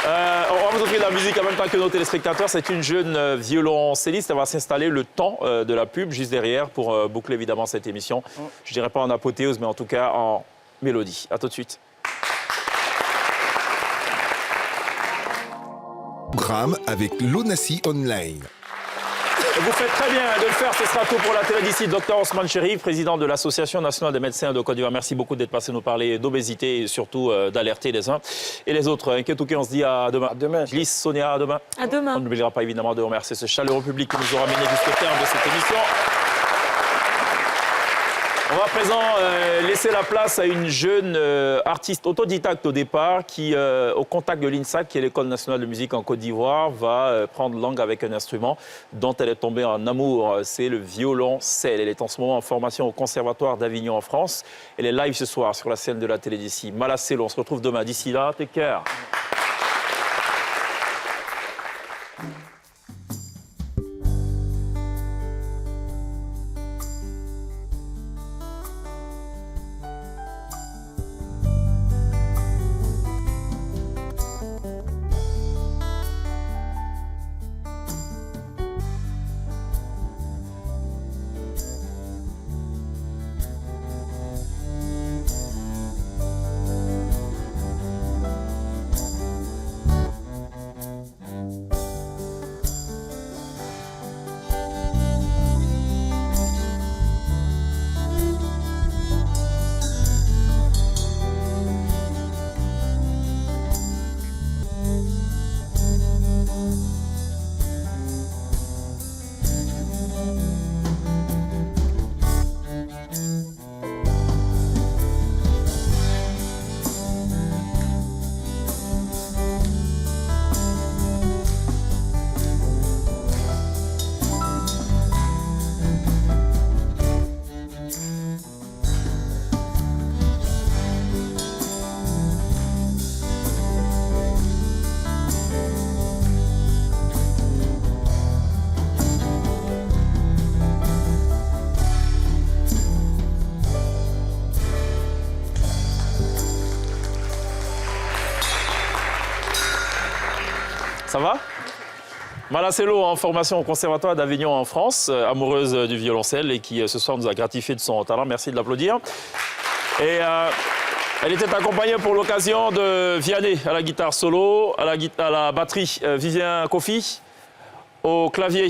[SPEAKER 1] on va vous offrir de la musique en même temps que nos téléspectateurs. C'est une jeune violoncelliste. Elle va s'installer le temps de la pub juste derrière pour boucler évidemment cette émission. Je dirais pas en apothéose, mais en tout cas en mélodie. À tout de suite.
[SPEAKER 2] Programme avec l'ONACI Online.
[SPEAKER 1] Vous faites très bien de le faire. Ce sera tout pour la télé d'ici. Dr Ousmane Chérif, président de l'Association nationale des médecins de Côte d'Ivoire. Merci beaucoup d'être passé nous parler d'obésité et surtout d'alerter les uns et les autres. Inquiétouké, on se dit à demain.
[SPEAKER 3] À demain.
[SPEAKER 1] Glisse, Sonia, à demain.
[SPEAKER 4] À demain.
[SPEAKER 1] On n'oubliera pas évidemment de remercier ce chaleureux public qui nous aura mené jusqu'au terme de cette émission. On va à présent laisser la place à une jeune artiste autodidacte au départ qui, au contact de l'INSAC, qui est l'École nationale de musique en Côte d'Ivoire, va prendre langue avec un instrument dont elle est tombée en amour. C'est le violoncelle. Elle est en ce moment en formation au Conservatoire d'Avignon en France. Elle est live ce soir sur la scène de la télé d'ici. Malacelo, on se retrouve demain. D'ici là, take care. Ça va? Marcelo, en formation au Conservatoire d'Avignon en France, amoureuse du violoncelle et qui ce soir nous a gratifié de son talent. Merci de l'applaudir. Et elle était accompagnée pour l'occasion de Vianney à la guitare solo, à la batterie Vivien Kofi, au clavier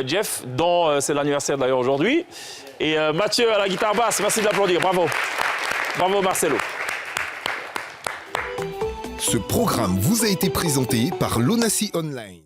[SPEAKER 1] Jeff, dont c'est l'anniversaire d'ailleurs aujourd'hui, et Mathieu à la guitare basse. Merci de l'applaudir. Bravo. Bravo Marcelo.
[SPEAKER 2] Ce programme vous a été présenté par l'ONACI Online.